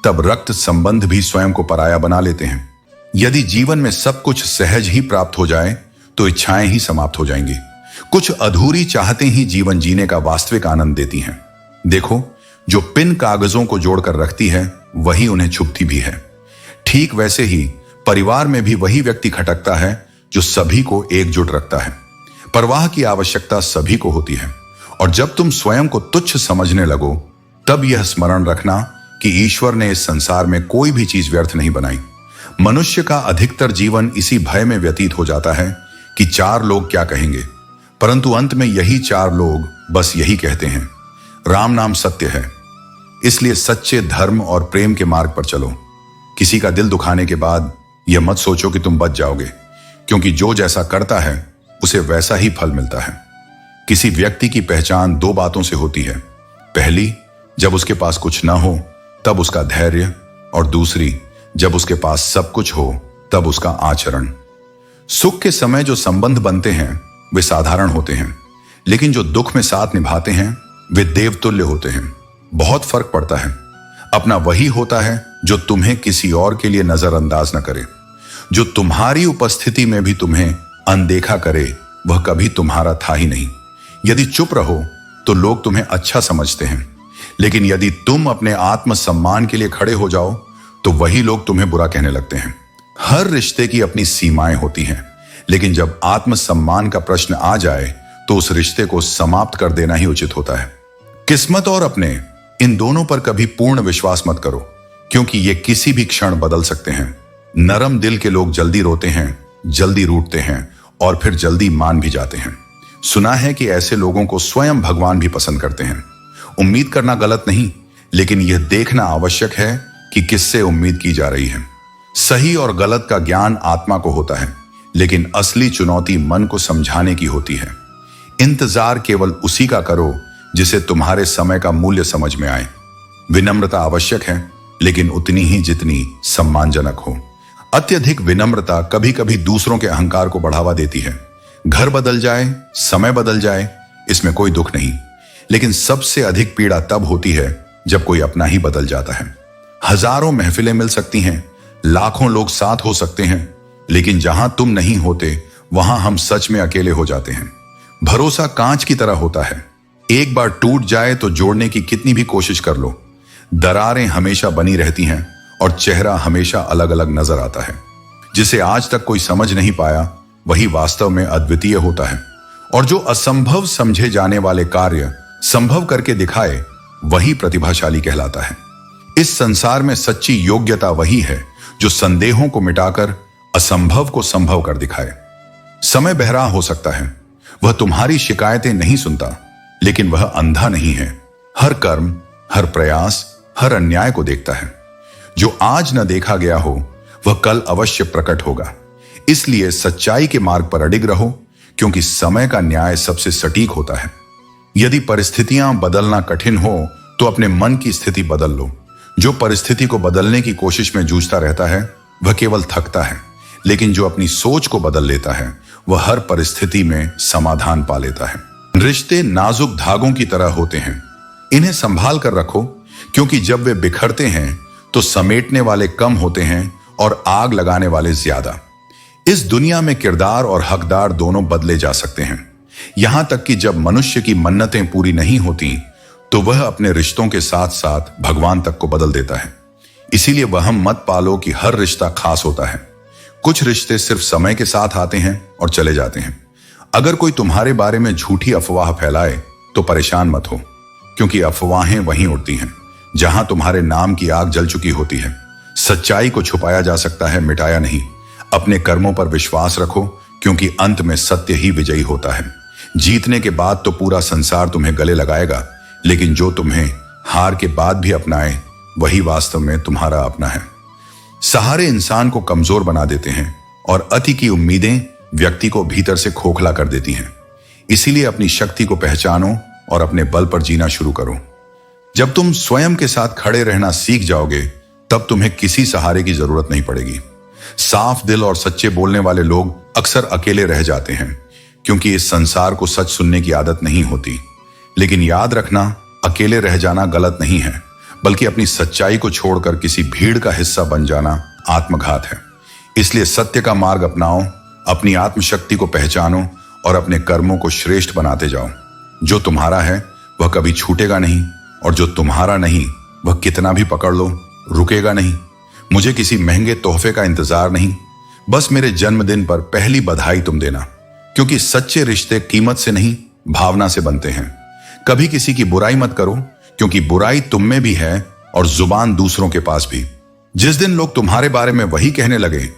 तब रक्त संबंध भी स्वयं को पराया बना लेते हैं। यदि जीवन में सब कुछ सहज ही प्राप्त हो जाए तो इच्छाएं ही समाप्त हो जाएंगी। कुछ अधूरी चाहतें ही जीवन जीने का वास्तविक आनंद देती हैं। देखो, जो पिन कागजों को जोड़कर रखती है वही उन्हें छुपती भी है। ठीक वैसे ही परिवार में भी वही व्यक्ति खटकता है जो सभी को एकजुट रखता है। परवाह की आवश्यकता सभी को होती है, और जब तुम स्वयं को तुच्छ समझने लगो तब यह स्मरण रखना कि ईश्वर ने इस संसार में कोई भी चीज व्यर्थ नहीं बनाई। मनुष्य का अधिकतर जीवन इसी भय में व्यतीत हो जाता है कि 4 लोग क्या कहेंगे, परंतु अंत में यही 4 लोग बस यही कहते हैं, राम नाम सत्य है। इसलिए सच्चे धर्म और प्रेम के मार्ग पर चलो। किसी का दिल दुखाने के बाद यह मत सोचो कि तुम बच जाओगे, क्योंकि जो जैसा करता है उसे वैसा ही फल मिलता है। किसी व्यक्ति की पहचान 2 बातों से होती है। पहली, जब उसके पास कुछ ना हो तब उसका धैर्य, और दूसरी, जब उसके पास सब कुछ हो तब उसका आचरण। सुख के समय जो संबंध बनते हैं वे साधारण होते हैं, लेकिन जो दुख में साथ निभाते हैं वे देवतुल्य होते हैं। बहुत फर्क पड़ता है। अपना वही होता है जो तुम्हें किसी और के लिए नजरअंदाज न करे। जो तुम्हारी उपस्थिति में भी तुम्हें अनदेखा करे वह कभी तुम्हारा था ही नहीं। यदि चुप रहो तो लोग तुम्हें अच्छा समझते हैं, लेकिन यदि तुम अपने आत्मसम्मान के लिए खड़े हो जाओ तो वही लोग तुम्हें बुरा कहने लगते हैं। हर रिश्ते की अपनी सीमाएं होती हैं, लेकिन जब आत्मसम्मान का प्रश्न आ जाए तो उस रिश्ते को समाप्त कर देना ही उचित होता है। किस्मत और अपने, इन दोनों पर कभी पूर्ण विश्वास मत करो, क्योंकि ये किसी भी क्षण बदल सकते हैं। नरम दिल के लोग जल्दी रोते हैं, जल्दी रूठते हैं और फिर जल्दी मान भी जाते हैं। सुना है कि ऐसे लोगों को स्वयं भगवान भी पसंद करते हैं। उम्मीद करना गलत नहीं, लेकिन यह देखना आवश्यक है कि किससे उम्मीद की जा रही है। सही और गलत का ज्ञान आत्मा को होता है, लेकिन असली चुनौती मन को समझाने की होती है। इंतजार केवल उसी का करो जिसे तुम्हारे समय का मूल्य समझ में आए। विनम्रता आवश्यक है, लेकिन उतनी ही जितनी सम्मानजनक हो। अत्यधिक विनम्रता कभी कभी दूसरों के अहंकार को बढ़ावा देती है। घर बदल जाए, समय बदल जाए, इसमें कोई दुख नहीं, लेकिन सबसे अधिक पीड़ा तब होती है जब कोई अपना ही बदल जाता है। हजारों महफिलें मिल सकती हैं, लाखों लोग साथ हो सकते हैं, लेकिन जहां तुम नहीं होते वहां हम सच में अकेले हो जाते हैं। भरोसा कांच की तरह होता है, एक बार टूट जाए तो जोड़ने की कितनी भी कोशिश कर लो, दरारें हमेशा बनी रहती हैं और चेहरा हमेशा अलग अलग नजर आता है। जिसे आज तक कोई समझ नहीं पाया वही वास्तव में अद्वितीय होता है, और जो असंभव समझे जाने वाले कार्य संभव करके दिखाए वही प्रतिभाशाली कहलाता है। इस संसार में सच्ची योग्यता वही है जो संदेहों को मिटाकर असंभव को संभव कर दिखाए। समय बहरा हो सकता है, वह तुम्हारी शिकायतें नहीं सुनता, लेकिन वह अंधा नहीं है। हर कर्म, हर प्रयास, हर अन्याय को देखता है। जो आज न देखा गया हो वह कल अवश्य प्रकट होगा। इसलिए सच्चाई के मार्ग पर अडिग रहो, क्योंकि समय का न्याय सबसे सटीक होता है। यदि परिस्थितियां बदलना कठिन हो तो अपने मन की स्थिति बदल लो। जो परिस्थिति को बदलने की कोशिश में जूझता रहता है वह केवल थकता है, लेकिन जो अपनी सोच को बदल लेता है वह हर परिस्थिति में समाधान पा लेता है। रिश्ते नाजुक धागों की तरह होते हैं, इन्हें संभाल कर रखो, क्योंकि जब वे बिखरते हैं तो समेटने वाले कम होते हैं और आग लगाने वाले ज्यादा। इस दुनिया में किरदार और हकदार दोनों बदले जा सकते हैं। यहां तक कि जब मनुष्य की मन्नतें पूरी नहीं होती तो वह अपने रिश्तों के साथ साथ भगवान तक को बदल देता है। इसीलिए वहम मत पालो कि हर रिश्ता खास होता है। कुछ रिश्ते सिर्फ समय के साथ आते हैं और चले जाते हैं। अगर कोई तुम्हारे बारे में झूठी अफवाह फैलाए तो परेशान मत हो, क्योंकि अफवाहें वहीं उड़ती हैं जहां तुम्हारे नाम की आग जल चुकी होती है। सच्चाई को छुपाया जा सकता है, मिटाया नहीं। अपने कर्मों पर विश्वास रखो, क्योंकि अंत में सत्य ही विजयी होता है। जीतने के बाद तो पूरा संसार तुम्हें गले लगाएगा, लेकिन जो तुम्हें हार के बाद भी अपनाए वही वास्तव में तुम्हारा अपना है। सहारे इंसान को कमजोर बना देते हैं और अति की उम्मीदें व्यक्ति को भीतर से खोखला कर देती हैं। इसीलिए अपनी शक्ति को पहचानो और अपने बल पर जीना शुरू करो। जब तुम स्वयं के साथ खड़े रहना सीख जाओगे, तब तुम्हें किसी सहारे की जरूरत नहीं पड़ेगी। साफ दिल और सच्चे बोलने वाले लोग अक्सर अकेले रह जाते हैं, क्योंकि इस संसार को सच सुनने की आदत नहीं होती। लेकिन याद रखना, अकेले रह जाना गलत नहीं है, बल्कि अपनी सच्चाई को छोड़कर किसी भीड़ का हिस्सा बन जाना आत्मघात है। इसलिए सत्य का मार्ग अपनाओ, अपनी आत्मशक्ति को पहचानो और अपने कर्मों को श्रेष्ठ बनाते जाओ। जो तुम्हारा है वह कभी छूटेगा नहीं, और जो तुम्हारा नहीं वह कितना भी पकड़ लो रुकेगा नहीं। मुझे किसी महंगे तोहफे का इंतजार नहीं, बस मेरे जन्मदिन पर पहली बधाई तुम देना, क्योंकि सच्चे रिश्ते कीमत से नहीं भावना से बनते हैं। कभी किसी की बुराई मत करो, क्योंकि बुराई तुम में भी है और जुबान दूसरों के पास भी। जिस दिन लोग तुम्हारे बारे में वही कहने लगे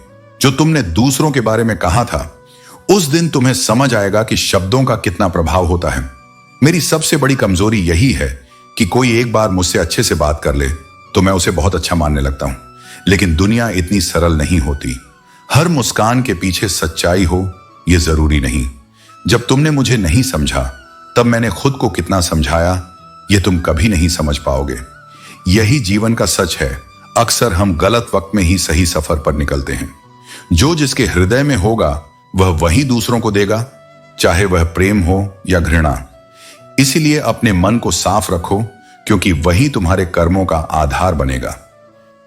जो तुमने दूसरों के बारे में कहा था, उस दिन तुम्हें समझ आएगा कि शब्दों का कितना प्रभाव होता है। मेरी सबसे बड़ी कमजोरी यही है कि कोई एक बार मुझसे अच्छे से बात कर ले तो मैं उसे बहुत अच्छा मानने लगता हूं। लेकिन दुनिया इतनी सरल नहीं होती। हर मुस्कान के पीछे सच्चाई हो यह जरूरी नहीं। जब तुमने मुझे नहीं समझा, तब मैंने खुद को कितना समझाया यह तुम कभी नहीं समझ पाओगे। यही जीवन का सच है। अक्सर हम गलत वक्त में ही सही सफर पर निकलते हैं। जो जिसके हृदय में होगा वह वही दूसरों को देगा, चाहे वह प्रेम हो या घृणा। इसीलिए अपने मन को साफ रखो, क्योंकि वही तुम्हारे कर्मों का आधार बनेगा।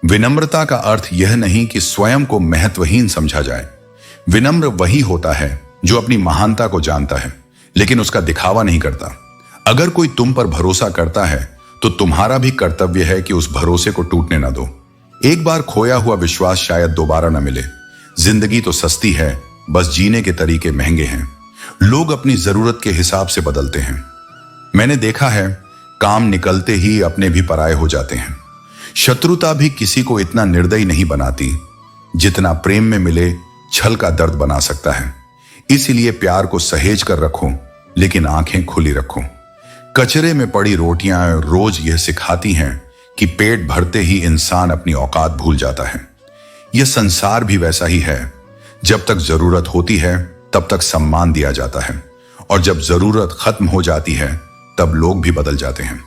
विनम्रता का अर्थ यह नहीं कि स्वयं को महत्वहीन समझा जाए। विनम्र वही होता है जो अपनी महानता को जानता है, लेकिन उसका दिखावा नहीं करता। अगर कोई तुम पर भरोसा करता है, तो तुम्हारा भी कर्तव्य है कि उस भरोसे को टूटने न दो। एक बार खोया हुआ विश्वास शायद दोबारा न मिले। जिंदगी तो सस्ती है, बस जीने के तरीके महंगे हैं। लोग अपनी जरूरत के हिसाब से बदलते हैं। मैंने देखा है, काम निकलते ही अपने भी पराये हो जाते हैं। शत्रुता भी किसी को इतना निर्दयी नहीं बनाती जितना प्रेम में मिले छल का दर्द बना सकता है। इसीलिए प्यार को सहेज कर रखो, लेकिन आंखें खुली रखो। कचरे में पड़ी रोटियां रोज यह सिखाती हैं कि पेट भरते ही इंसान अपनी औकात भूल जाता है। यह संसार भी वैसा ही है। जब तक जरूरत होती है तब तक सम्मान दिया जाता है, और जब जरूरत खत्म हो जाती है तब लोग भी बदल जाते हैं।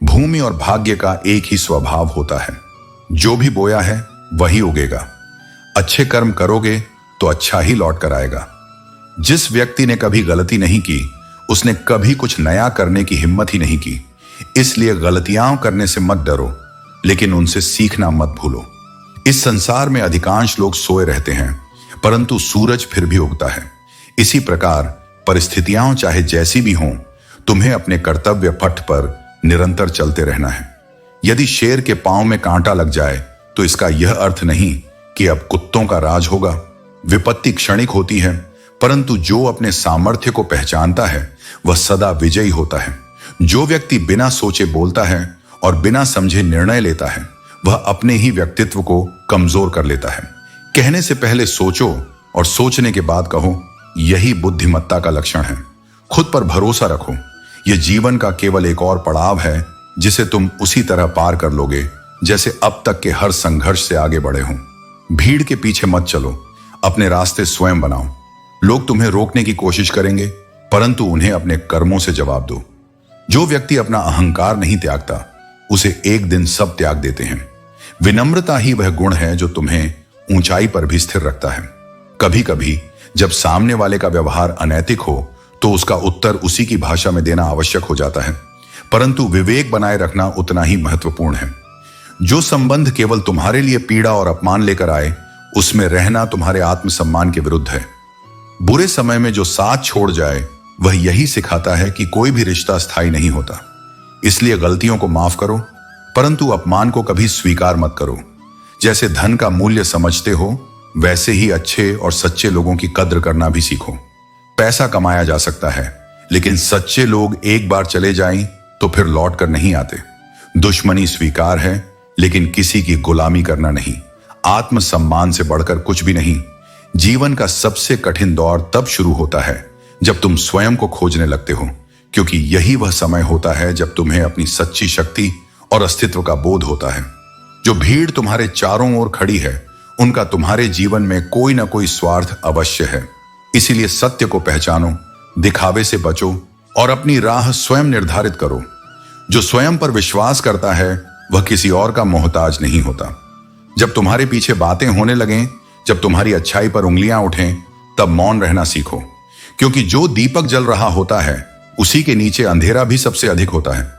भूमि और भाग्य का एक ही स्वभाव होता है, जो भी बोया है वही उगेगा। अच्छे कर्म करोगे तो अच्छा ही लौट कर आएगा। जिस व्यक्ति ने कभी गलती नहीं की, उसने कभी कुछ नया करने की हिम्मत ही नहीं की। इसलिए गलतियां करने से मत डरो, लेकिन उनसे सीखना मत भूलो। इस संसार में अधिकांश लोग सोए रहते हैं, परंतु सूरज फिर भी उगता है। इसी प्रकार परिस्थितियां चाहे जैसी भी हों, तुम्हें अपने कर्तव्य पथ पर निरंतर चलते रहना है। यदि शेर के पांव में कांटा लग जाए, तो इसका यह अर्थ नहीं कि अब कुत्तों का राज होगा। विपत्ति क्षणिक होती है, परंतु जो अपने सामर्थ्य को पहचानता है वह सदा विजयी होता है। जो व्यक्ति बिना सोचे बोलता है और बिना समझे निर्णय लेता है, वह अपने ही व्यक्तित्व को कमजोर कर लेता है। कहने से पहले सोचो और सोचने के बाद कहो, यही बुद्धिमत्ता का लक्षण है। खुद पर भरोसा रखो। यह जीवन का केवल एक और पड़ाव है, जिसे तुम उसी तरह पार कर लोगे जैसे अब तक के हर संघर्ष से आगे बढ़े हों। भीड़ के पीछे मत चलो, अपने रास्ते स्वयं बनाओ। लोग तुम्हें रोकने की कोशिश करेंगे, परंतु उन्हें अपने कर्मों से जवाब दो। जो व्यक्ति अपना अहंकार नहीं त्यागता, उसे एक दिन सब त्याग देते हैं। विनम्रता ही वह गुण है जो तुम्हें ऊंचाई पर भी स्थिर रखता है। कभी कभी जब सामने वाले का व्यवहार अनैतिक हो, तो उसका उत्तर उसी की भाषा में देना आवश्यक हो जाता है, परंतु विवेक बनाए रखना उतना ही महत्वपूर्ण है। जो संबंध केवल तुम्हारे लिए पीड़ा और अपमान लेकर आए, उसमें रहना तुम्हारे आत्मसम्मान के विरुद्ध है। बुरे समय में जो साथ छोड़ जाए, वह यही सिखाता है कि कोई भी रिश्ता स्थायी नहीं होता। इसलिए गलतियों को माफ करो, परंतु अपमान को कभी स्वीकार मत करो। जैसे धन का मूल्य समझते हो, वैसे ही अच्छे और सच्चे लोगों की कद्र करना भी सीखो। पैसा कमाया जा सकता है, लेकिन सच्चे लोग एक बार चले जाएं तो फिर लौट कर नहीं आते। दुश्मनी स्वीकार है, लेकिन किसी की गुलामी करना नहीं। आत्मसम्मान से बढ़कर कुछ भी नहीं। जीवन का सबसे कठिन दौर तब शुरू होता है जब तुम स्वयं को खोजने लगते हो, क्योंकि यही वह समय होता है जब तुम्हें अपनी सच्ची शक्ति और अस्तित्व का बोध होता है। जो भीड़ तुम्हारे चारों ओर खड़ी है, उनका तुम्हारे जीवन में कोई ना कोई स्वार्थ अवश्य है। इसीलिए सत्य को पहचानो, दिखावे से बचो, और अपनी राह स्वयं निर्धारित करो। जो स्वयं पर विश्वास करता है वह किसी और का मोहताज नहीं होता। जब तुम्हारे पीछे बातें होने लगें, जब तुम्हारी अच्छाई पर उंगलियां उठें, तब मौन रहना सीखो, क्योंकि जो दीपक जल रहा होता है उसी के नीचे अंधेरा भी सबसे अधिक होता है।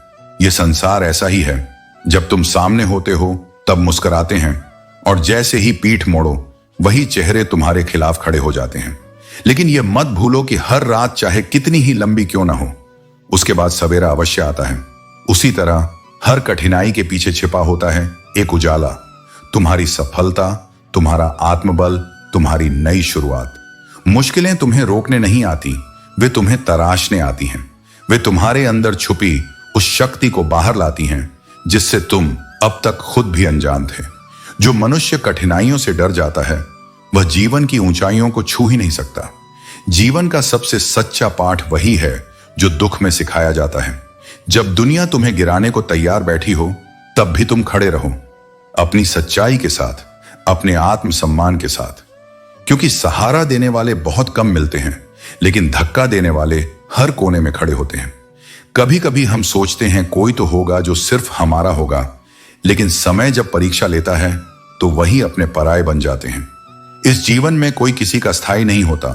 यह संसार ऐसा ही है, जब तुम सामने होते हो तब मुस्कुराते हैं, और जैसे ही पीठ मोड़ो वही चेहरे तुम्हारे खिलाफ खड़े हो जाते हैं। लेकिन यह मत भूलो कि हर रात चाहे कितनी ही लंबी क्यों ना हो, उसके बाद सवेरा अवश्य आता है। उसी तरह हर कठिनाई के पीछे छिपा होता है एक उजाला, तुम्हारी सफलता, तुम्हारा आत्मबल, तुम्हारी नई शुरुआत। मुश्किलें तुम्हें रोकने नहीं आती, वे तुम्हें तराशने आती हैं। वे तुम्हारे अंदर छुपी उस शक्ति को बाहर लाती हैं जिससे तुम अब तक खुद भी अनजान थे। जो मनुष्य कठिनाइयों से डर जाता है वह जीवन की ऊंचाइयों को छू ही नहीं सकता। जीवन का सबसे सच्चा पाठ वही है जो दुख में सिखाया जाता है। जब दुनिया तुम्हें गिराने को तैयार बैठी हो तब भी तुम खड़े रहो, अपनी सच्चाई के साथ, अपने आत्मसम्मान के साथ। क्योंकि सहारा देने वाले बहुत कम मिलते हैं, लेकिन धक्का देने वाले हर कोने में खड़े होते हैं। कभी कभी हम सोचते हैं कोई तो होगा जो सिर्फ हमारा होगा, लेकिन समय जब परीक्षा लेता है तो वही अपने पराये बन जाते हैं। इस जीवन में कोई किसी का स्थायी नहीं होता,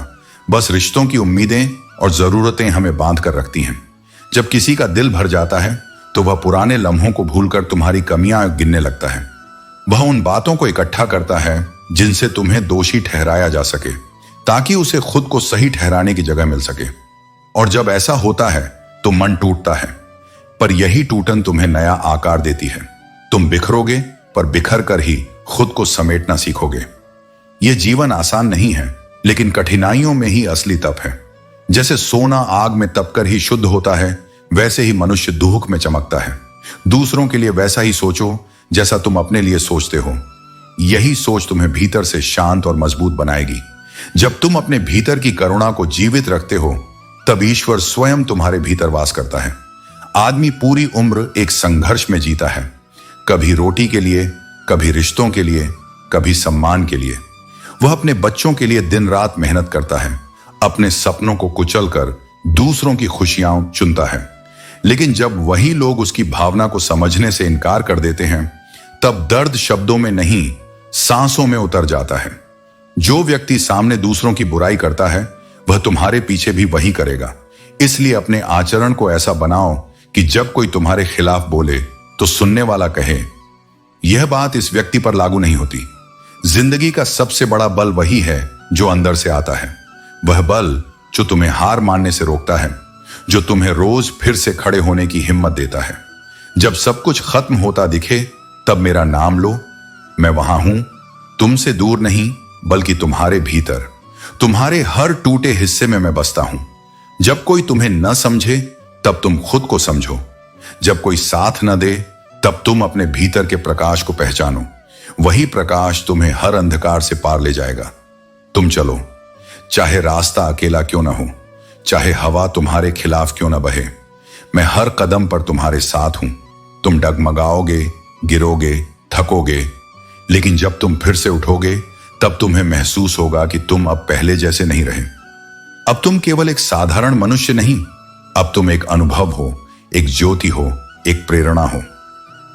बस रिश्तों की उम्मीदें और जरूरतें हमें बांध कर रखती हैं। जब किसी का दिल भर जाता है तो वह पुराने लम्हों को भूलकर तुम्हारी कमियां गिनने लगता है। वह उन बातों को इकट्ठा करता है जिनसे तुम्हें दोषी ठहराया जा सके, ताकि उसे खुद को सही ठहराने की जगह मिल सके। और जब ऐसा होता है तो मन टूटता है, पर यही टूटन तुम्हें नया आकार देती है। तुम बिखरोगे, पर बिखर कर ही खुद को समेटना सीखोगे। यह जीवन आसान नहीं है, लेकिन कठिनाइयों में ही असली तप है। जैसे सोना आग में तपकर ही शुद्ध होता है, वैसे ही मनुष्य धूप में चमकता है। दूसरों के लिए वैसा ही सोचो जैसा तुम अपने लिए सोचते हो। यही सोच तुम्हें भीतर से शांत और मजबूत बनाएगी। जब तुम अपने भीतर की करुणा को जीवित रखते हो तब ईश्वर स्वयं तुम्हारे भीतर वास करता है। आदमी पूरी उम्र एक संघर्ष में जीता है, कभी रोटी के लिए, कभी रिश्तों के लिए, कभी सम्मान के लिए। वह अपने बच्चों के लिए दिन रात मेहनत करता है, अपने सपनों को कुचलकर दूसरों की खुशियां चुनता है। लेकिन जब वही लोग उसकी भावना को समझने से इनकार कर देते हैं, तब दर्द शब्दों में नहीं, सांसों में उतर जाता है। जो व्यक्ति सामने दूसरों की बुराई करता है वह तुम्हारे पीछे भी वही करेगा। इसलिए अपने आचरण को ऐसा बनाओ कि जब कोई तुम्हारे खिलाफ बोले तो सुनने वाला कहे, यह बात इस व्यक्ति पर लागू नहीं होती। जिंदगी का सबसे बड़ा बल वही है जो अंदर से आता है। वह बल जो तुम्हें हार मानने से रोकता है, जो तुम्हें रोज फिर से खड़े होने की हिम्मत देता है। जब सब कुछ खत्म होता दिखे तब मेरा नाम लो, मैं वहां हूं, तुमसे दूर नहीं बल्कि तुम्हारे भीतर। तुम्हारे हर टूटे हिस्से में मैं बसता हूं। जब कोई तुम्हें न समझे तब तुम खुद को समझो। जब कोई साथ न दे तब तुम अपने भीतर के प्रकाश को पहचानो। वही प्रकाश तुम्हें हर अंधकार से पार ले जाएगा। तुम चलो, चाहे रास्ता अकेला क्यों ना हो, चाहे हवा तुम्हारे खिलाफ क्यों ना बहे, मैं हर कदम पर तुम्हारे साथ हूं। तुम डगमगाओगे, गिरोगे, थकोगे, लेकिन जब तुम फिर से उठोगे तब तुम्हें महसूस होगा कि तुम अब पहले जैसे नहीं रहे। अब तुम केवल एक साधारण मनुष्य नहीं, अब तुम एक अनुभव हो, एक ज्योति हो, एक प्रेरणा हो।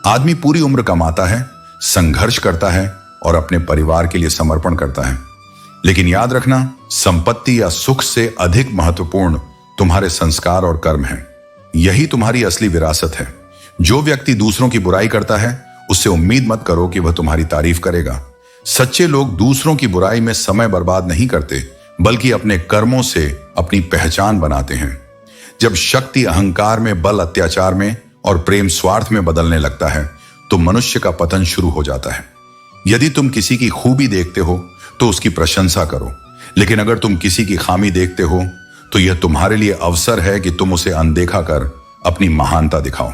आदमी पूरी उम्र कमाता है, संघर्ष करता है और अपने परिवार के लिए समर्पण करता है, लेकिन याद रखना, संपत्ति या सुख से अधिक महत्वपूर्ण तुम्हारे संस्कार और कर्म हैं। यही तुम्हारी असली विरासत है। जो व्यक्ति दूसरों की बुराई करता है उससे उम्मीद मत करो कि वह तुम्हारी तारीफ करेगा। सच्चे लोग दूसरों की बुराई में समय बर्बाद नहीं करते, बल्कि अपने कर्मों से अपनी पहचान बनाते हैं। जब शक्ति अहंकार में, बल अत्याचार में और प्रेम स्वार्थ में बदलने लगता है तो मनुष्य का पतन शुरू हो जाता है। यदि तुम किसी की खूबी देखते हो तो उसकी प्रशंसा करो, लेकिन अगर तुम किसी की खामी देखते हो तो यह तुम्हारे लिए अवसर है कि तुम उसे अनदेखा कर अपनी महानता दिखाओ।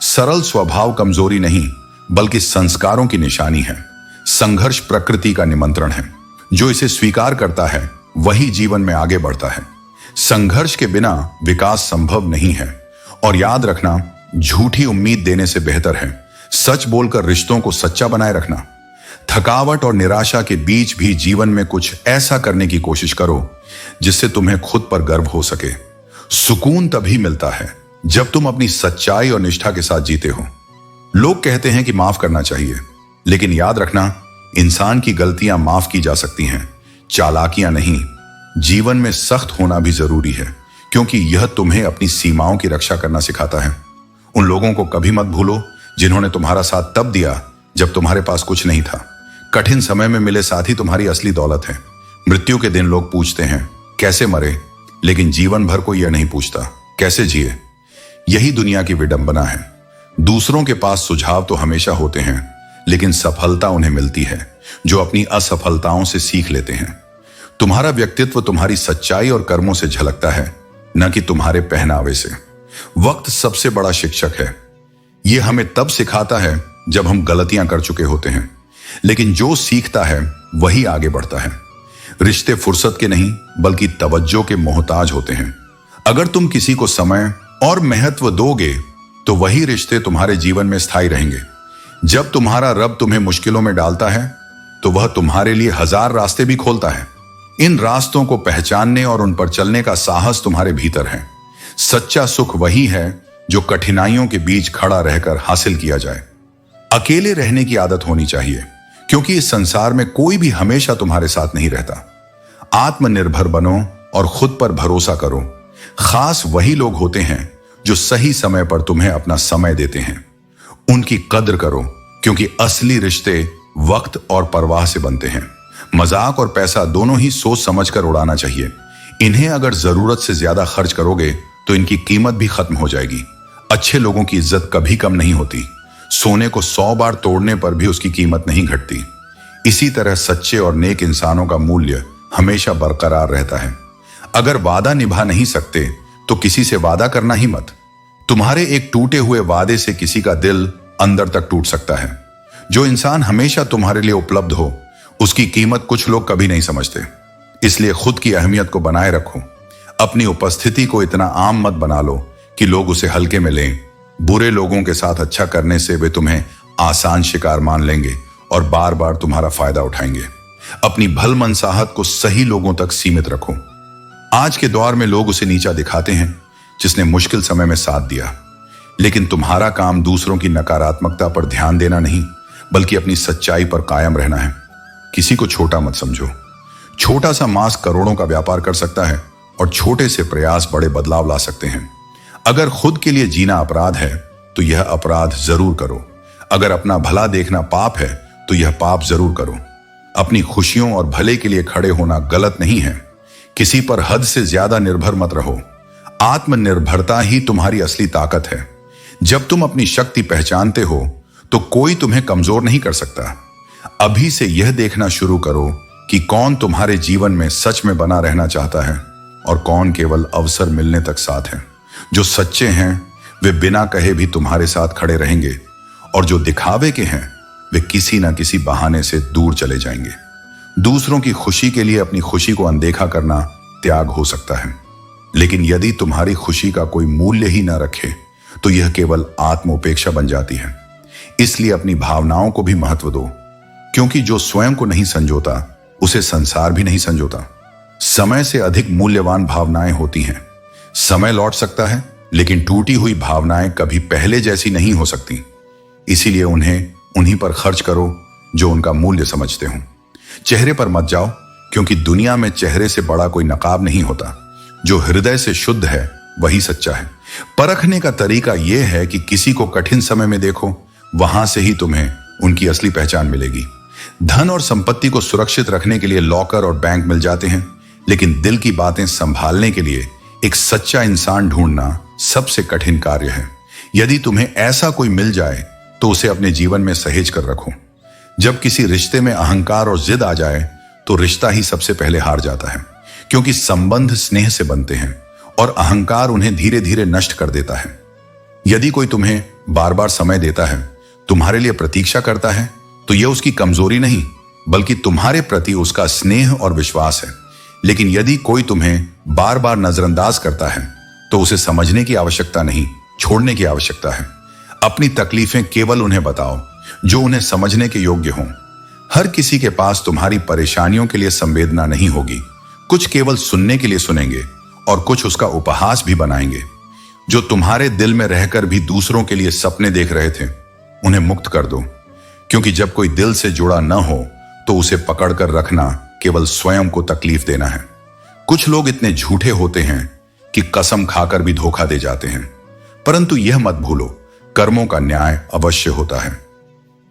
सरल स्वभाव कमजोरी नहीं बल्कि संस्कारों की निशानी है। संघर्ष प्रकृति का निमंत्रण है। जो इसे स्वीकार करता है वही जीवन में आगे बढ़ता है। संघर्ष के बिना विकास संभव नहीं है। और याद रखना, झूठी उम्मीद देने से बेहतर है सच बोलकर रिश्तों को सच्चा बनाए रखना। थकावट और निराशा के बीच भी जीवन में कुछ ऐसा करने की कोशिश करो जिससे तुम्हें खुद पर गर्व हो सके। सुकून तभी मिलता है जब तुम अपनी सच्चाई और निष्ठा के साथ जीते हो। लोग कहते हैं कि माफ करना चाहिए, लेकिन याद रखना, इंसान की गलतियां माफ की जा सकती हैं, चालाकियां नहीं। जीवन में सख्त होना भी जरूरी है, क्योंकि यह तुम्हें अपनी सीमाओं की रक्षा करना सिखाता है। उन लोगों को कभी मत भूलो जिन्होंने तुम्हारा साथ तब दिया जब तुम्हारे पास कुछ नहीं था। कठिन समय में मिले साथी तुम्हारी असली दौलत है। मृत्यु के दिन लोग पूछते हैं कैसे मरे, लेकिन जीवन भर कोई यह नहीं पूछता कैसे जिए। यही दुनिया की विडंबना है। दूसरों के पास सुझाव तो हमेशा होते हैं, लेकिन सफलता उन्हें मिलती है जो अपनी असफलताओं से सीख लेते हैं। तुम्हारा व्यक्तित्व तुम्हारी सच्चाई और कर्मों से झलकता है, न कि तुम्हारे पहनावे से। वक्त सबसे बड़ा शिक्षक है। यह हमें तब सिखाता है जब हम गलतियां कर चुके होते हैं, लेकिन जो सीखता है वही आगे बढ़ता है। रिश्ते फुर्सत के नहीं बल्कि तवज्जो के मोहताज होते हैं। अगर तुम किसी को समय और महत्व दोगे तो वही रिश्ते तुम्हारे जीवन में स्थायी रहेंगे। जब तुम्हारा रब तुम्हें मुश्किलों में डालता है तो वह तुम्हारे लिए 1000 रास्ते भी खोलता है। इन रास्तों को पहचानने और उन पर चलने का साहस तुम्हारे भीतर है। सच्चा सुख वही है जो कठिनाइयों के बीच खड़ा रहकर हासिल किया जाए। अकेले रहने की आदत होनी चाहिए, क्योंकि इस संसार में कोई भी हमेशा तुम्हारे साथ नहीं रहता। आत्मनिर्भर बनो और खुद पर भरोसा करो। खास वही लोग होते हैं जो सही समय पर तुम्हें अपना समय देते हैं। उनकी कद्र करो, क्योंकि असली रिश्ते वक्त और परवाह से बनते हैं। मजाक और पैसा दोनों ही सोच समझकर उड़ाना चाहिए। इन्हें अगर जरूरत से ज्यादा खर्च करोगे तो इनकी कीमत भी खत्म हो जाएगी। अच्छे लोगों की इज्जत कभी कम नहीं होती। सोने को 100 बार तोड़ने पर भी उसकी कीमत नहीं घटती। इसी तरह सच्चे और नेक इंसानों का मूल्य हमेशा बरकरार रहता है। अगर वादा निभा नहीं सकते तो किसी से वादा करना ही मत। तुम्हारे एक टूटे हुए वादे से किसी का दिल अंदर तक टूट सकता है। जो इंसान हमेशा तुम्हारे लिए उपलब्ध हो उसकी कीमत कुछ लोग कभी नहीं समझते। इसलिए खुद की अहमियत को बनाए रखो। अपनी उपस्थिति को इतना आम मत बना लो कि लोग उसे हल्के में लें। बुरे लोगों के साथ अच्छा करने से वे तुम्हें आसान शिकार मान लेंगे और बार बार तुम्हारा फायदा उठाएंगे। अपनी भल मनसाहत को सही लोगों तक सीमित रखो। आज के दौर में लोग उसे नीचा दिखाते हैं जिसने मुश्किल समय में साथ दिया, लेकिन तुम्हारा काम दूसरों की नकारात्मकता पर ध्यान देना नहीं, बल्कि अपनी सच्चाई पर कायम रहना है। किसी को छोटा मत समझो। छोटा सा मास्क करोड़ों का व्यापार कर सकता है और छोटे से प्रयास बड़े बदलाव ला सकते हैं। अगर खुद के लिए जीना अपराध है तो यह अपराध जरूर करो। अगर अपना भला देखना पाप है तो यह पाप जरूर करो। अपनी खुशियों और भले के लिए खड़े होना गलत नहीं है। किसी पर हद से ज्यादा निर्भर मत रहो। आत्मनिर्भरता ही तुम्हारी असली ताकत है। जब तुम अपनी शक्ति पहचानते हो तो कोई तुम्हें कमजोर नहीं कर सकता। अभी से यह देखना शुरू करो कि कौन तुम्हारे जीवन में सच में बना रहना चाहता है और कौन केवल अवसर मिलने तक साथ है। जो सच्चे हैं वे बिना कहे भी तुम्हारे साथ खड़े रहेंगे, और जो दिखावे के हैं वे किसी ना किसी बहाने से दूर चले जाएंगे। दूसरों की खुशी के लिए अपनी खुशी को अनदेखा करना त्याग हो सकता है, लेकिन यदि तुम्हारी खुशी का कोई मूल्य ही ना रखे तो यह केवल आत्मोपेक्षा बन जाती है। इसलिए अपनी भावनाओं को भी महत्व दो, क्योंकि जो स्वयं को नहीं संजोता उसे संसार भी नहीं संजोता। समय से अधिक मूल्यवान भावनाएं होती हैं। समय लौट सकता है, लेकिन टूटी हुई भावनाएं कभी पहले जैसी नहीं हो सकती। इसीलिए उन्हें उन्हीं पर खर्च करो जो उनका मूल्य समझते हो। चेहरे पर मत जाओ, क्योंकि दुनिया में चेहरे से बड़ा कोई नकाब नहीं होता। जो हृदय से शुद्ध है वही सच्चा है। परखने का तरीका यह है कि किसी को कठिन समय में देखो, वहां से ही तुम्हें उनकी असली पहचान मिलेगी। धन और संपत्ति को सुरक्षित रखने के लिए लॉकर और बैंक मिल जाते हैं, लेकिन दिल की बातें संभालने के लिए एक सच्चा इंसान ढूंढना सबसे कठिन कार्य है। यदि तुम्हें ऐसा कोई मिल जाए तो उसे अपने जीवन में सहेज कर रखो। जब किसी रिश्ते में अहंकार और जिद आ जाए तो रिश्ता ही सबसे पहले हार जाता है, क्योंकि संबंध स्नेह से बनते हैं और अहंकार उन्हें धीरे धीरे नष्ट कर देता है। यदि कोई तुम्हें बार बार समय देता है, तुम्हारे लिए प्रतीक्षा करता है, तो यह उसकी कमजोरी नहीं बल्कि तुम्हारे प्रति उसका स्नेह और विश्वास है। लेकिन यदि कोई तुम्हें बार बार नजरअंदाज करता है तो उसे समझने की आवश्यकता नहीं, छोड़ने की आवश्यकता है। अपनी तकलीफें केवल उन्हें बताओ जो उन्हें समझने के योग्य हों। हर किसी के पास तुम्हारी परेशानियों के लिए संवेदना नहीं होगी। कुछ केवल सुनने के लिए सुनेंगे और कुछ उसका उपहास भी बनाएंगे। जो तुम्हारे दिल में रहकर भी दूसरों के लिए सपने देख रहे थे, उन्हें मुक्त कर दो, क्योंकि जब कोई दिल से जुड़ा न हो तो उसे पकड़कर रखना केवल स्वयं को तकलीफ देना है। कुछ लोग इतने झूठे होते हैं कि कसम खाकर भी धोखा दे जाते हैं, परंतु यह मत भूलो, कर्मों का न्याय अवश्य होता है।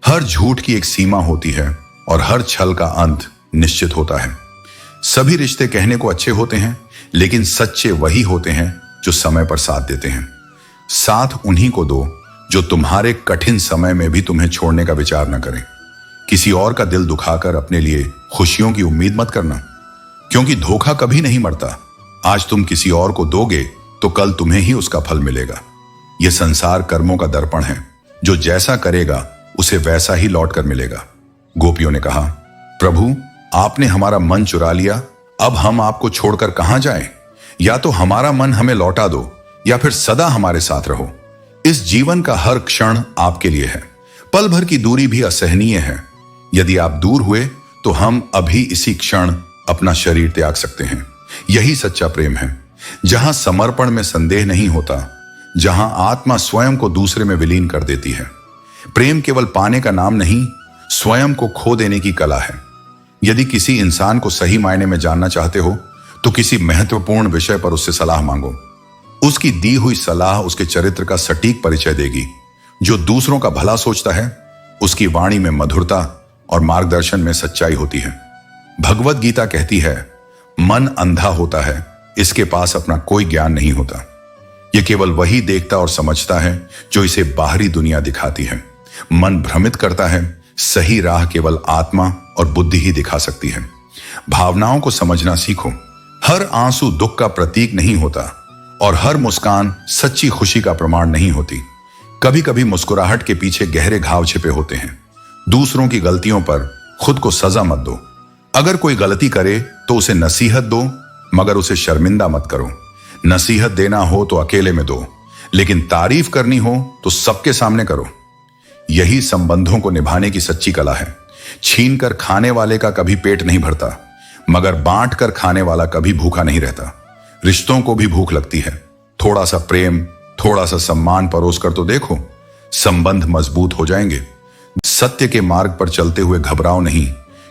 हर झूठ की एक सीमा होती है और हर छल का अंत निश्चित होता है। सभी रिश्ते कहने को अच्छे होते हैं, लेकिन सच्चे वही होते हैं जो समय पर साथ देते हैं। साथ उन्हीं को दो जो तुम्हारे कठिन समय में भी तुम्हें छोड़ने का विचार न करें। किसी और का दिल दुखाकर अपने लिए खुशियों की उम्मीद मत करना, क्योंकि धोखा कभी नहीं मरता। आज तुम किसी और को दोगे तो कल तुम्हें ही उसका फल मिलेगा। यह संसार कर्मों का दर्पण है, जो जैसा करेगा उसे वैसा ही लौट कर मिलेगा। गोपियों ने कहा, प्रभु आपने हमारा मन चुरा लिया, अब हम आपको छोड़कर कहां जाएं? या तो हमारा मन हमें लौटा दो या फिर सदा हमारे साथ रहो। इस जीवन का हर क्षण आपके लिए है, पल भर की दूरी भी असहनीय है। यदि आप दूर हुए तो हम अभी इसी क्षण अपना शरीर त्याग सकते हैं। यही सच्चा प्रेम है, जहां समर्पण में संदेह नहीं होता, जहां आत्मा स्वयं को दूसरे में विलीन कर देती है। प्रेम केवल पाने का नाम नहीं, स्वयं को खो देने की कला है। यदि किसी इंसान को सही मायने में जानना चाहते हो तो किसी महत्वपूर्ण विषय पर उससे सलाह मांगो। उसकी दी हुई सलाह उसके चरित्र का सटीक परिचय देगी। जो दूसरों का भला सोचता है, उसकी वाणी में मधुरता और मार्गदर्शन में सच्चाई होती है। भगवत गीता कहती है, मन अंधा होता है, इसके पास अपना कोई ज्ञान नहीं होता। यह केवल वही देखता और समझता है जो इसे बाहरी दुनिया दिखाती है। मन भ्रमित करता है, सही राह केवल आत्मा और बुद्धि ही दिखा सकती है। भावनाओं को समझना सीखो। हर आंसू दुख का प्रतीक नहीं होता और हर मुस्कान सच्ची खुशी का प्रमाण नहीं होती। कभी कभी मुस्कुराहट के पीछे गहरे घाव छिपे होते हैं। दूसरों की गलतियों पर खुद को सजा मत दो। अगर कोई गलती करे तो उसे नसीहत दो, मगर उसे शर्मिंदा मत करो। नसीहत देना हो तो अकेले में दो, लेकिन तारीफ करनी हो तो सबके सामने करो। यही संबंधों को निभाने की सच्ची कला है। छीन कर खाने वाले का कभी पेट नहीं भरता, मगर बांट कर खाने वाला कभी भूखा नहीं रहता। रिश्तों को भी भूख लगती है। थोड़ा सा प्रेम, थोड़ा सा सम्मान परोस कर तो देखो, संबंध मजबूत हो जाएंगे। सत्य के मार्ग पर चलते हुए घबराओ नहीं,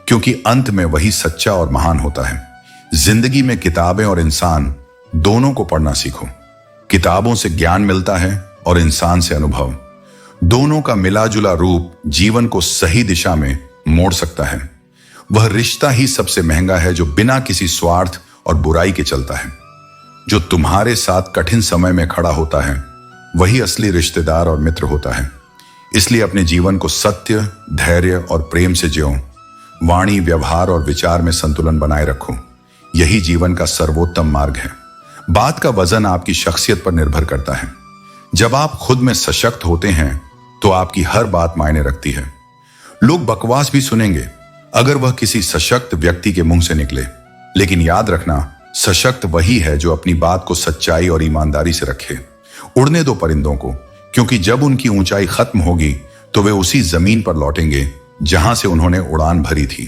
क्योंकि अंत में वही सच्चा और महान होता है। जिंदगी में किताबें और इंसान दोनों को पढ़ना सीखो। किताबों से ज्ञान मिलता है और इंसान से अनुभव। दोनों का मिला जुला रूप जीवन को सही दिशा में मोड़ सकता है। वह रिश्ता ही सबसे महंगा है जो बिना किसी स्वार्थ और बुराई के चलता है। जो तुम्हारे साथ कठिन समय में खड़ा होता है, वही असली रिश्तेदार और मित्र होता है। इसलिए अपने जीवन को सत्य, धैर्य और प्रेम से जियो। वाणी, व्यवहार और विचार में संतुलन बनाए रखो। यही जीवन का सर्वोत्तम मार्ग है। बात का वजन आपकी शख्सियत पर निर्भर करता है। जब आप खुद में सशक्त होते हैं तो आपकी हर बात मायने रखती है। लोग बकवास भी सुनेंगे अगर वह किसी सशक्त व्यक्ति के मुंह से निकले, लेकिन याद रखना, सशक्त वही है जो अपनी बात को सच्चाई और ईमानदारी से रखे। उड़ने दो परिंदों को, क्योंकि जब उनकी ऊंचाई खत्म होगी तो वे उसी जमीन पर लौटेंगे जहां से उन्होंने उड़ान भरी थी।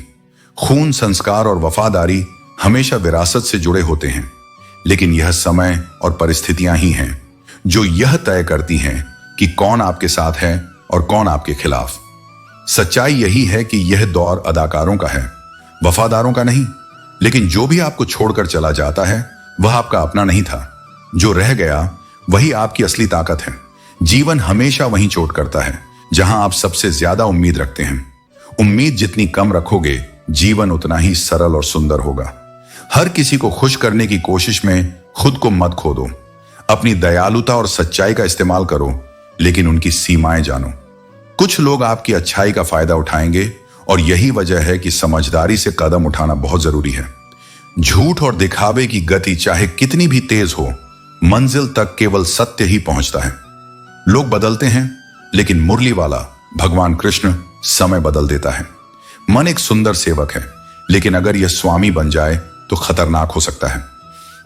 खून, संस्कार और वफादारी हमेशा विरासत से जुड़े होते हैं, लेकिन यह समय और परिस्थितियां ही हैं जो यह तय करती हैं कि कौन आपके साथ है और कौन आपके खिलाफ। सच्चाई यही है कि यह दौर अदाकारों का है, वफादारों का नहीं। लेकिन जो भी आपको छोड़कर चला जाता है वह आपका अपना नहीं था। जो रह गया वही आपकी असली ताकत है। जीवन हमेशा वहीं चोट करता है जहां आप सबसे ज्यादा उम्मीद रखते हैं। उम्मीद जितनी कम रखोगे, जीवन उतना ही सरल और सुंदर होगा। हर किसी को खुश करने की कोशिश में खुद को मत खो दो। अपनी दयालुता और सच्चाई का इस्तेमाल करो, लेकिन उनकी सीमाएं जानो। कुछ लोग आपकी अच्छाई का फायदा उठाएंगे और यही वजह है कि समझदारी से कदम उठाना बहुत जरूरी है। झूठ और दिखावे की गति चाहे कितनी भी तेज हो, मंजिल तक केवल सत्य ही पहुंचता है। लोग बदलते हैं, लेकिन मुरली वाला भगवान कृष्ण समय बदल देता है। मन एक सुंदर सेवक है, लेकिन अगर यह स्वामी बन जाए तो खतरनाक हो सकता है।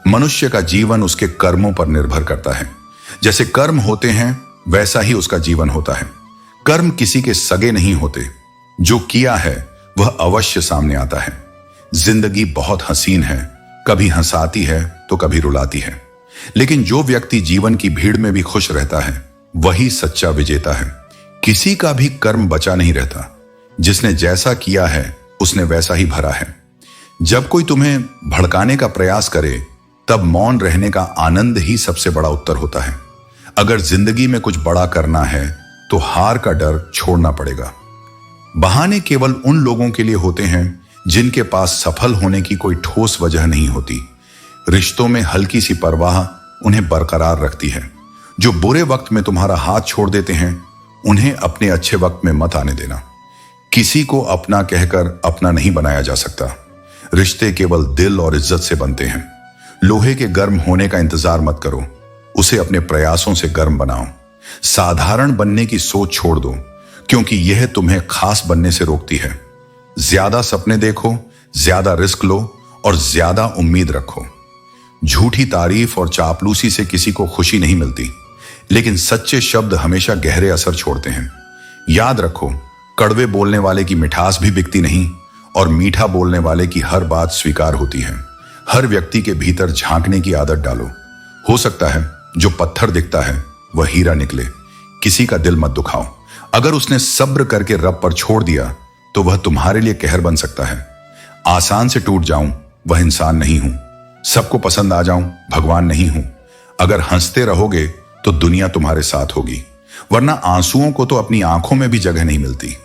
मनुष्य का जीवन उसके कर्मों पर निर्भर करता है। जैसे कर्म होते हैं वैसा ही उसका जीवन होता है। कर्म किसी के सगे नहीं होते, जो किया है वह अवश्य सामने आता है। जिंदगी बहुत हसीन है, कभी हंसाती है तो कभी रुलाती है। लेकिन जो व्यक्ति जीवन की भीड़ में भी खुश रहता है वही सच्चा विजेता है। किसी का भी कर्म बचा नहीं रहता, जिसने जैसा किया है उसने वैसा ही भरा है। जब कोई तुम्हें भड़काने का प्रयास करे तब मौन रहने का आनंद ही सबसे बड़ा उत्तर होता है। अगर जिंदगी में कुछ बड़ा करना है तो हार का डर छोड़ना पड़ेगा। बहाने केवल उन लोगों के लिए होते हैं जिनके पास सफल होने की कोई ठोस वजह नहीं होती। रिश्तों में हल्की सी परवाह उन्हें बरकरार रखती है। जो बुरे वक्त में तुम्हारा हाथ छोड़ देते हैं उन्हें अपने अच्छे वक्त में मत आने देना। किसी को अपना कहकर अपना नहीं बनाया जा सकता। रिश्ते केवल दिल और इज्जत से बनते हैं। लोहे के गर्म होने का इंतजार मत करो, उसे अपने प्रयासों से गर्म बनाओ। साधारण बनने की सोच छोड़ दो, क्योंकि यह तुम्हें खास बनने से रोकती है। ज्यादा सपने देखो, ज्यादा रिस्क लो और ज्यादा उम्मीद रखो। झूठी तारीफ और चापलूसी से किसी को खुशी नहीं मिलती, लेकिन सच्चे शब्द हमेशा गहरे असर छोड़ते हैं। याद रखो, कड़वे बोलने वाले की मिठास भी बिकती नहीं और मीठा बोलने वाले की हर बात स्वीकार होती है। हर व्यक्ति के भीतर झांकने की आदत डालो। हो सकता है जो पत्थर दिखता है वह हीरा निकले। किसी का दिल मत दुखाओ। अगर उसने सब्र करके रब पर छोड़ दिया तो वह तुम्हारे लिए कहर बन सकता है। आसान से टूट जाऊं वह इंसान नहीं हूं। सबको पसंद आ जाऊं भगवान नहीं हूं। अगर हंसते रहोगे तो दुनिया तुम्हारे साथ होगी, वरना आंसुओं को तो अपनी आंखों में भी जगह नहीं मिलती।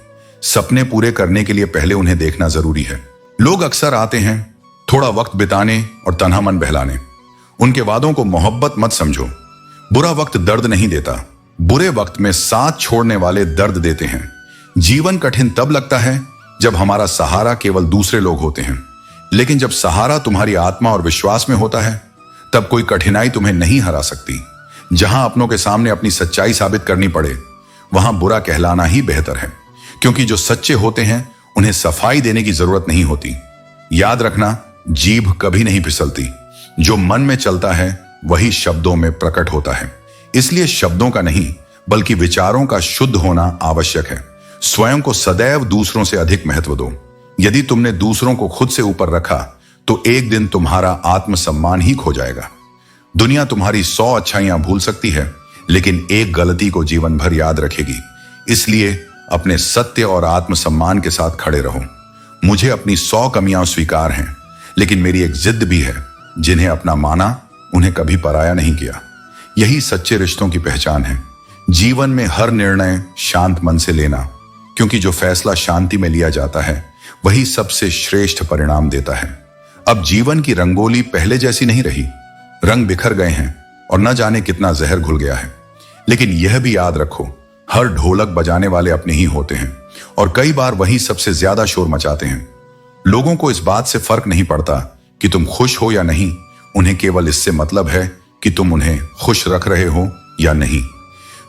सपने पूरे करने के लिए पहले उन्हें देखना जरूरी है। लोग अक्सर आते हैं थोड़ा वक्त बिताने और तन्हा मन बहलाने। उनके वादों को मोहब्बत मत समझो। बुरा वक्त दर्द नहीं देता, बुरे वक्त में साथ छोड़ने वाले दर्द देते हैं। जीवन कठिन तब लगता है जब हमारा सहारा केवल दूसरे लोग होते हैं, लेकिन जब सहारा तुम्हारी आत्मा और विश्वास में होता है तब कोई कठिनाई तुम्हें नहीं हरा सकती। जहां अपनों के सामने अपनी सच्चाई साबित करनी पड़े वहां बुरा कहलाना ही बेहतर है, क्योंकि जो सच्चे होते हैं उन्हें सफाई देने की जरूरत नहीं होती। याद रखना, जीभ कभी नहीं फिसलती। जो मन में चलता है वही शब्दों में प्रकट होता है। इसलिए शब्दों का नहीं बल्कि विचारों का शुद्ध होना आवश्यक है। स्वयं को सदैव दूसरों से अधिक महत्व दो। यदि तुमने दूसरों को खुद से ऊपर रखा तो एक दिन तुम्हारा आत्मसम्मान ही खो जाएगा। दुनिया तुम्हारी 100 अच्छाइयां भूल सकती है, लेकिन एक गलती को जीवन भर याद रखेगी। इसलिए अपने सत्य और आत्मसम्मान के साथ खड़े रहो। मुझे अपनी 100 कमियां स्वीकार हैं, लेकिन मेरी एक जिद भी है। जिन्हें अपना माना उन्हें कभी पराया नहीं किया। यही सच्चे रिश्तों की पहचान है। जीवन में हर निर्णय शांत मन से लेना, क्योंकि जो फैसला शांति में लिया जाता है वही सबसे श्रेष्ठ परिणाम देता है। अब जीवन की रंगोली पहले जैसी नहीं रही। रंग बिखर गए हैं और न जाने कितना जहर घुल गया है। लेकिन यह भी याद रखो, हर ढोलक बजाने वाले अपने ही होते हैं और कई बार वही सबसे ज्यादा शोर मचाते हैं। लोगों को इस बात से फर्क नहीं पड़ता कि तुम खुश हो या नहीं। उन्हें केवल इससे मतलब है कि तुम उन्हें खुश रख रहे हो या नहीं।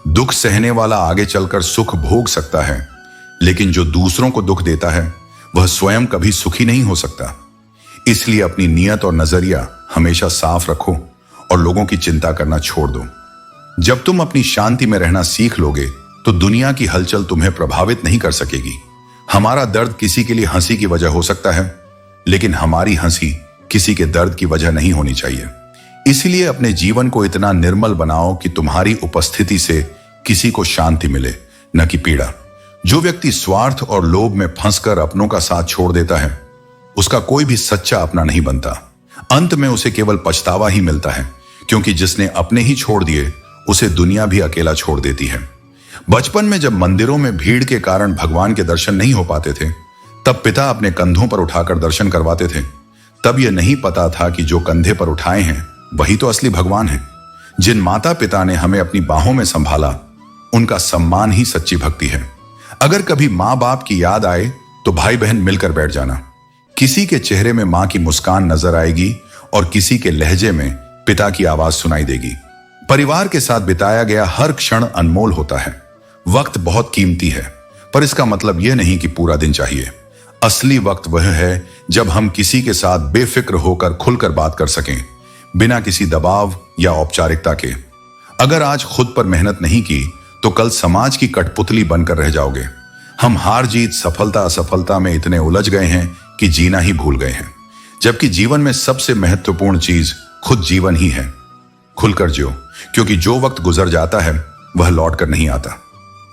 दुख सहने वाला आगे चलकर सुख भोग सकता है, लेकिन जो दूसरों को दुख देता है वह स्वयं कभी सुखी नहीं हो सकता। इसलिए अपनी नीयत और नजरिया हमेशा साफ रखो और लोगों की चिंता करना छोड़ दो। जब तुम अपनी शांति में रहना सीख लोगे तो दुनिया की हलचल तुम्हें प्रभावित नहीं कर सकेगी। हमारा दर्द किसी के लिए हंसी की वजह हो सकता है, लेकिन हमारी हंसी किसी के दर्द की वजह नहीं होनी चाहिए। इसलिए अपने जीवन को इतना निर्मल बनाओ कि तुम्हारी उपस्थिति से किसी को शांति मिले, न कि पीड़ा। जो व्यक्ति स्वार्थ और लोभ में फंसकर अपनों का साथ छोड़ देता है उसका कोई भी सच्चा अपना नहीं बनता। अंत में उसे केवल पछतावा ही मिलता है, क्योंकि जिसने अपने ही छोड़ दिए उसे दुनिया भी अकेला छोड़ देती है। बचपन में जब मंदिरों में भीड़ के कारण भगवान के दर्शन नहीं हो पाते थे, तब पिता अपने कंधों पर उठाकर दर्शन करवाते थे। तब यह नहीं पता था कि जो कंधे पर उठाए हैं वही तो असली भगवान है। जिन माता पिता ने हमें अपनी बाहों में संभाला उनका सम्मान ही सच्ची भक्ति है। अगर कभी माँ बाप की याद आए तो भाई बहन मिलकर बैठ जाना। किसी के चेहरे में माँ की मुस्कान नजर आएगी और किसी के लहजे में पिता की आवाज सुनाई देगी। परिवार के साथ बिताया गया हर क्षण अनमोल होता है। वक्त बहुत कीमती है, पर इसका मतलब यह नहीं कि पूरा दिन चाहिए। असली वक्त वह है जब हम किसी के साथ बेफिक्र होकर खुलकर बात कर सकें, बिना किसी दबाव या औपचारिकता के। अगर आज खुद पर मेहनत नहीं की तो कल समाज की कठपुतली बनकर रह जाओगे। हम हार जीत, सफलता असफलता में इतने उलझ गए हैं कि जीना ही भूल गए हैं। जबकि जीवन में सबसे महत्वपूर्ण चीज खुद जीवन ही है। खुलकर जियो, क्योंकि जो वक्त गुजर जाता है वह लौट कर नहीं आता।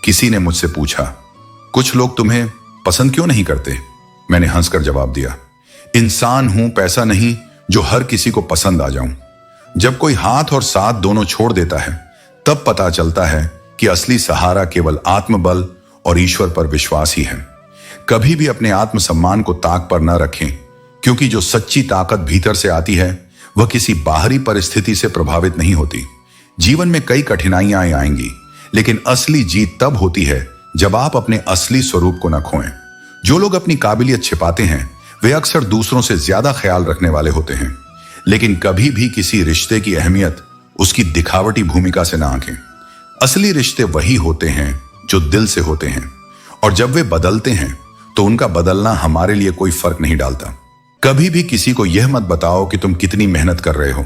किसी ने मुझसे पूछा, कुछ लोग तुम्हें पसंद क्यों नहीं करते? मैंने हंसकर जवाब दिया, इंसान हूं, पैसा नहीं जो हर किसी को पसंद आ जाऊं। जब कोई हाथ और साथ दोनों छोड़ देता है तब पता चलता है कि असली सहारा केवल आत्मबल और ईश्वर पर विश्वास ही है। कभी भी अपने आत्मसम्मान को ताक पर न रखें, क्योंकि जो सच्ची ताकत भीतर से आती है वह किसी बाहरी परिस्थिति से प्रभावित नहीं होती। जीवन में कई कठिनाइयां आएंगी, लेकिन असली जीत तब होती है जब आप अपने असली स्वरूप को न खोएं। जो लोग अपनी काबिलियत छिपाते हैं वे अक्सर दूसरों से ज्यादा ख्याल रखने वाले होते हैं, लेकिन कभी भी किसी रिश्ते की अहमियत उसकी दिखावटी भूमिका से ना आंकें। असली रिश्ते वही होते हैं जो दिल से होते हैं, और जब वे बदलते हैं तो उनका बदलना हमारे लिए कोई फर्क नहीं डालता। कभी भी किसी को यह मत बताओ कि तुम कितनी मेहनत कर रहे हो,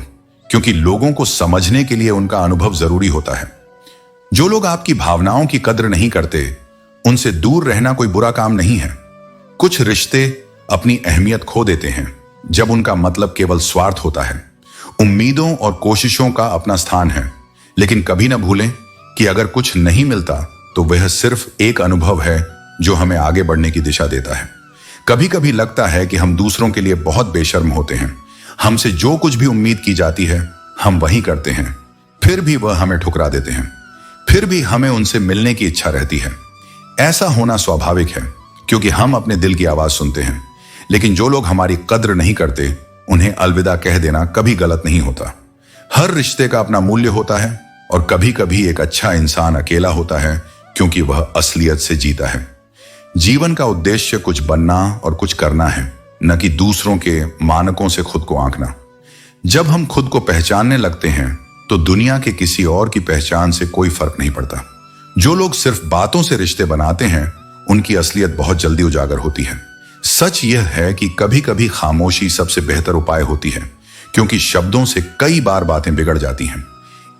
क्योंकि लोगों को समझने के लिए उनका अनुभव जरूरी होता है। जो लोग आपकी भावनाओं की कद्र नहीं करते उनसे दूर रहना कोई बुरा काम नहीं है। कुछ रिश्ते अपनी अहमियत खो देते हैं जब उनका मतलब केवल स्वार्थ होता है। उम्मीदों और कोशिशों का अपना स्थान है, लेकिन कभी ना भूलें कि अगर कुछ नहीं मिलता तो वह सिर्फ एक अनुभव है जो हमें आगे बढ़ने की दिशा देता है। कभी कभी लगता है कि हम दूसरों के लिए बहुत बेशर्म होते हैं। हमसे जो कुछ भी उम्मीद की जाती है हम वही करते हैं, फिर भी वह हमें ठुकरा देते हैं। फिर भी हमें उनसे मिलने की इच्छा रहती है। ऐसा होना स्वाभाविक है, क्योंकि हम अपने दिल की आवाज सुनते हैं। लेकिन जो लोग हमारी कद्र नहीं करते उन्हें अलविदा कह देना कभी गलत नहीं होता। हर रिश्ते का अपना मूल्य होता है, और कभी कभी एक अच्छा इंसान अकेला होता है क्योंकि वह असलियत से जीता है। जीवन का उद्देश्य कुछ बनना और कुछ करना है, न कि दूसरों के मानकों से खुद को आंकना। जब हम खुद को पहचानने लगते हैं तो दुनिया के किसी और की पहचान से कोई फर्क नहीं पड़ता। जो लोग सिर्फ बातों से रिश्ते बनाते हैं उनकी असलियत बहुत जल्दी उजागर होती है। सच यह है कि कभी कभी खामोशी सबसे बेहतर उपाय होती है, क्योंकि शब्दों से कई बार बातें बिगड़ जाती हैं।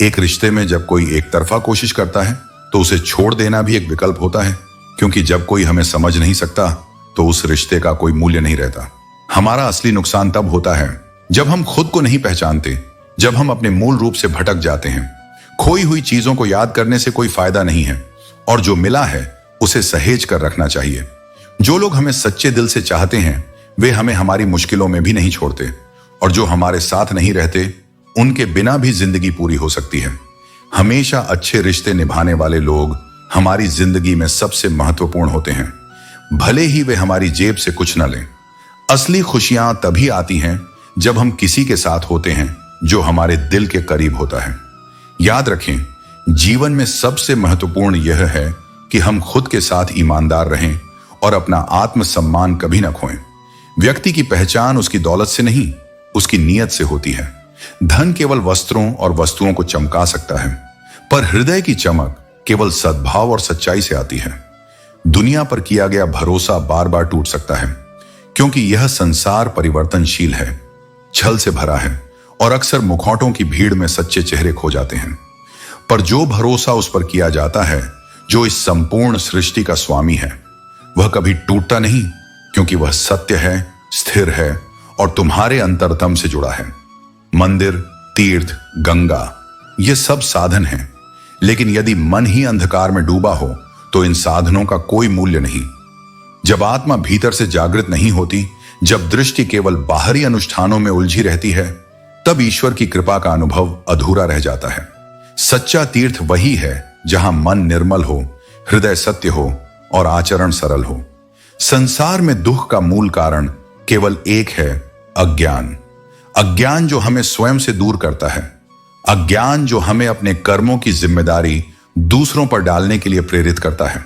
एक रिश्ते में जब कोई एक तरफा कोशिश करता है तो उसे छोड़ देना भी एक विकल्प होता है, क्योंकि जब कोई हमें समझ नहीं सकता तो उस रिश्ते का कोई मूल्य नहीं रहता। हमारा असली नुकसान तब होता है जब हम खुद को नहीं पहचानते, जब हम अपने मूल रूप से भटक जाते हैं। खोई हुई चीजों को याद करने से कोई फायदा नहीं है, और जो मिला है उसे सहेज कर रखना चाहिए। जो लोग हमें सच्चे दिल से चाहते हैं वे हमें हमारी मुश्किलों में भी नहीं छोड़ते, और जो हमारे साथ नहीं रहते उनके बिना भी जिंदगी पूरी हो सकती है। हमेशा अच्छे रिश्ते निभाने वाले लोग हमारी जिंदगी में सबसे महत्वपूर्ण होते हैं, भले ही वे हमारी जेब से कुछ न लें। असली खुशियां तभी आती हैं जब हम किसी के साथ होते हैं जो हमारे दिल के करीब होता है। याद रखें, जीवन में सबसे महत्वपूर्ण यह है कि हम खुद के साथ ईमानदार रहें और अपना आत्मसम्मान कभी न खोएं। व्यक्ति की पहचान उसकी दौलत से नहीं, उसकी नीयत से होती है। धन केवल वस्त्रों और वस्तुओं को चमका सकता है, पर हृदय की चमक केवल सद्भाव और सच्चाई से आती है। दुनिया पर किया गया भरोसा बार बार टूट सकता है, क्योंकि यह संसार परिवर्तनशील है, छल से भरा है, और अक्सर मुखौटों की भीड़ में सच्चे चेहरे खो जाते हैं। पर जो भरोसा उस पर किया जाता है जो इस संपूर्ण सृष्टि का स्वामी है, वह कभी टूटता नहीं, क्योंकि वह सत्य है, स्थिर है और तुम्हारे अंतरतम से जुड़ा है। मंदिर, तीर्थ, गंगा, ये सब साधन हैं, लेकिन यदि मन ही अंधकार में डूबा हो तो इन साधनों का कोई मूल्य नहीं। जब आत्मा भीतर से जागृत नहीं होती, जब दृष्टि केवल बाहरी अनुष्ठानों में उलझी रहती है, तब ईश्वर की कृपा का अनुभव अधूरा रह जाता है। सच्चा तीर्थ वही है जहां मन निर्मल हो, हृदय सत्य हो और आचरण सरल हो। संसार में दुख का मूल कारण केवल एक है, अज्ञान। अज्ञान जो हमें स्वयं से दूर करता है, अज्ञान जो हमें अपने कर्मों की जिम्मेदारी दूसरों पर डालने के लिए प्रेरित करता है।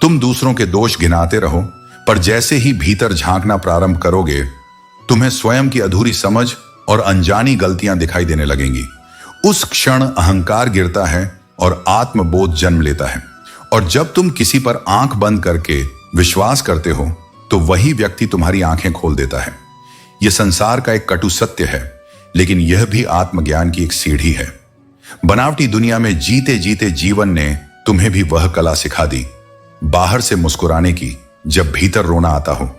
तुम दूसरों के दोष गिनाते रहो, पर जैसे ही भीतर झांकना प्रारंभ करोगे, तुम्हें स्वयं की अधूरी समझ और अनजानी गलतियां दिखाई देने लगेंगी। उस क्षण अहंकार गिरता है और आत्मबोध जन्म लेता है। और जब तुम किसी पर आंख बंद करके विश्वास करते हो तो वही व्यक्ति तुम्हारी आंखें खोल देता है। यह संसार का एक कटु सत्य है, लेकिन यह भी आत्मज्ञान की एक सीढ़ी है। बनावटी दुनिया में जीते जीते जीवन ने तुम्हें भी वह कला सिखा दी, बाहर से मुस्कुराने की जब भीतर रोना आता हो,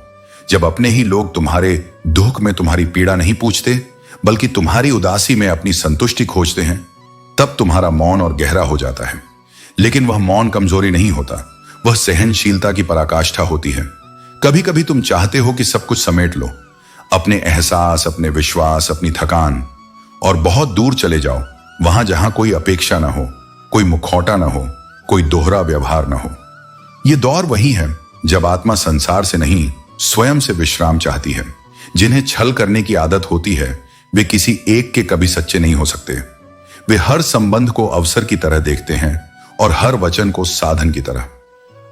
जब अपने ही लोग तुम्हारे दुख में तुम्हारी पीड़ा नहीं पूछते बल्कि तुम्हारी उदासी में अपनी संतुष्टि खोजते हैं, तब तुम्हारा मौन और गहरा हो जाता है। लेकिन वह मौन कमजोरी नहीं होता, वह सहनशीलता की पराकाष्ठा होती है। कभी कभी तुम चाहते हो कि सब कुछ समेट लो, अपने एहसास, अपने विश्वास, अपनी थकान, और बहुत दूर चले जाओ, वहां जहां कोई अपेक्षा ना हो, कोई मुखौटा ना हो, कोई दोहरा व्यवहार ना हो। यह दौर वही है जब आत्मा संसार से नहीं, स्वयं से विश्राम चाहती है। जिन्हें छल करने की आदत होती है वे किसी एक के कभी सच्चे नहीं हो सकते। वे हर संबंध को अवसर की तरह देखते हैं और हर वचन को साधन की तरह।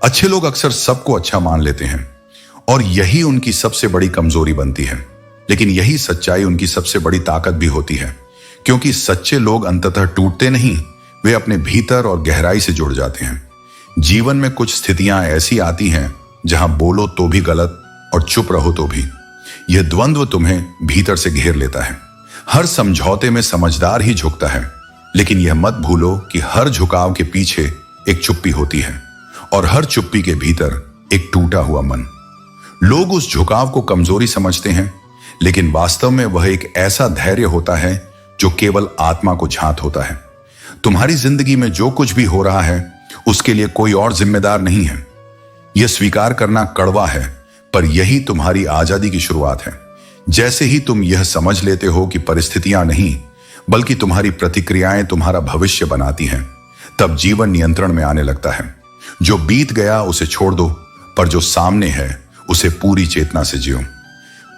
अच्छे लोग अक्सर सबको अच्छा मान लेते हैं और यही उनकी सबसे बड़ी कमजोरी बनती है। लेकिन यही सच्चाई उनकी सबसे बड़ी ताकत भी होती है, क्योंकि सच्चे लोग अंततः टूटते नहीं, वे अपने भीतर और गहराई से जुड़ जाते हैं। जीवन में कुछ स्थितियां ऐसी आती हैं जहां बोलो तो भी गलत और चुप रहो तो भी। यह द्वंद्व तुम्हें भीतर से घेर लेता है। हर समझौते में समझदार ही झुकता है, लेकिन यह मत भूलो कि हर झुकाव के पीछे एक चुप्पी होती है और हर चुप्पी के भीतर एक टूटा हुआ मन। लोग उस झुकाव को कमजोरी समझते हैं, लेकिन वास्तव में वह एक ऐसा धैर्य होता है जो केवल आत्मा को झांत होता है। तुम्हारी जिंदगी में जो कुछ भी हो रहा है उसके लिए कोई और जिम्मेदार नहीं है। यह स्वीकार करना कड़वा है, पर यही तुम्हारी आजादी की शुरुआत है। जैसे ही तुम यह समझ लेते हो कि परिस्थितियां नहीं बल्कि तुम्हारी प्रतिक्रियाएं तुम्हारा भविष्य बनाती हैं, तब जीवन नियंत्रण में आने लगता है। जो बीत गया उसे छोड़ दो, पर जो सामने है उसे पूरी चेतना से जियो।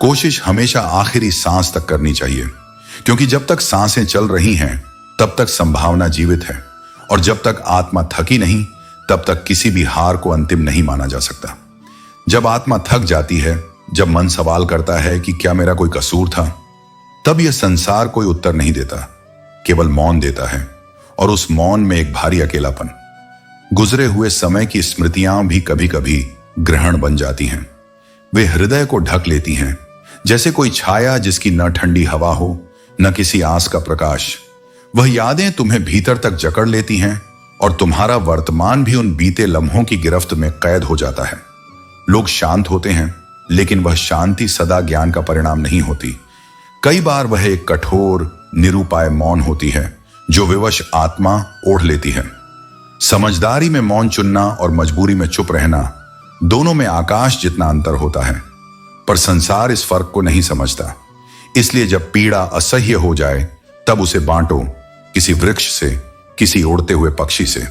कोशिश हमेशा आखिरी सांस तक करनी चाहिए, क्योंकि जब तक सांसें चल रही हैं तब तक संभावना जीवित है, और जब तक आत्मा थकी नहीं तब तक किसी भी हार को अंतिम नहीं माना जा सकता। जब आत्मा थक जाती है, जब मन सवाल करता है कि क्या मेरा कोई कसूर था, तब यह संसार कोई उत्तर नहीं देता, केवल मौन देता है, और उस मौन में एक भारी अकेलापन। गुजरे हुए समय की स्मृतियां भी कभी कभी ग्रहण बन जाती हैं। वे हृदय को ढक लेती हैं, जैसे कोई छाया जिसकी न ठंडी हवा हो न किसी आस का प्रकाश। वह यादें तुम्हें भीतर तक जकड़ लेती हैं और तुम्हारा वर्तमान भी उन बीते लम्हों की गिरफ्त में कैद हो जाता है। लोग शांत होते हैं, लेकिन वह शांति सदा ज्ञान का परिणाम नहीं होती। कई बार वह एक कठोर निरुपाय मौन होती है जो विवश आत्मा ओढ़ लेती है। समझदारी में मौन चुनना और मजबूरी में चुप रहना, दोनों में आकाश जितना अंतर होता है, पर संसार इस फर्क को नहीं समझता। इसलिए जब पीड़ा असह्य हो जाए तब उसे बांटो, किसी वृक्ष से, किसी उड़ते हुए पक्षी से,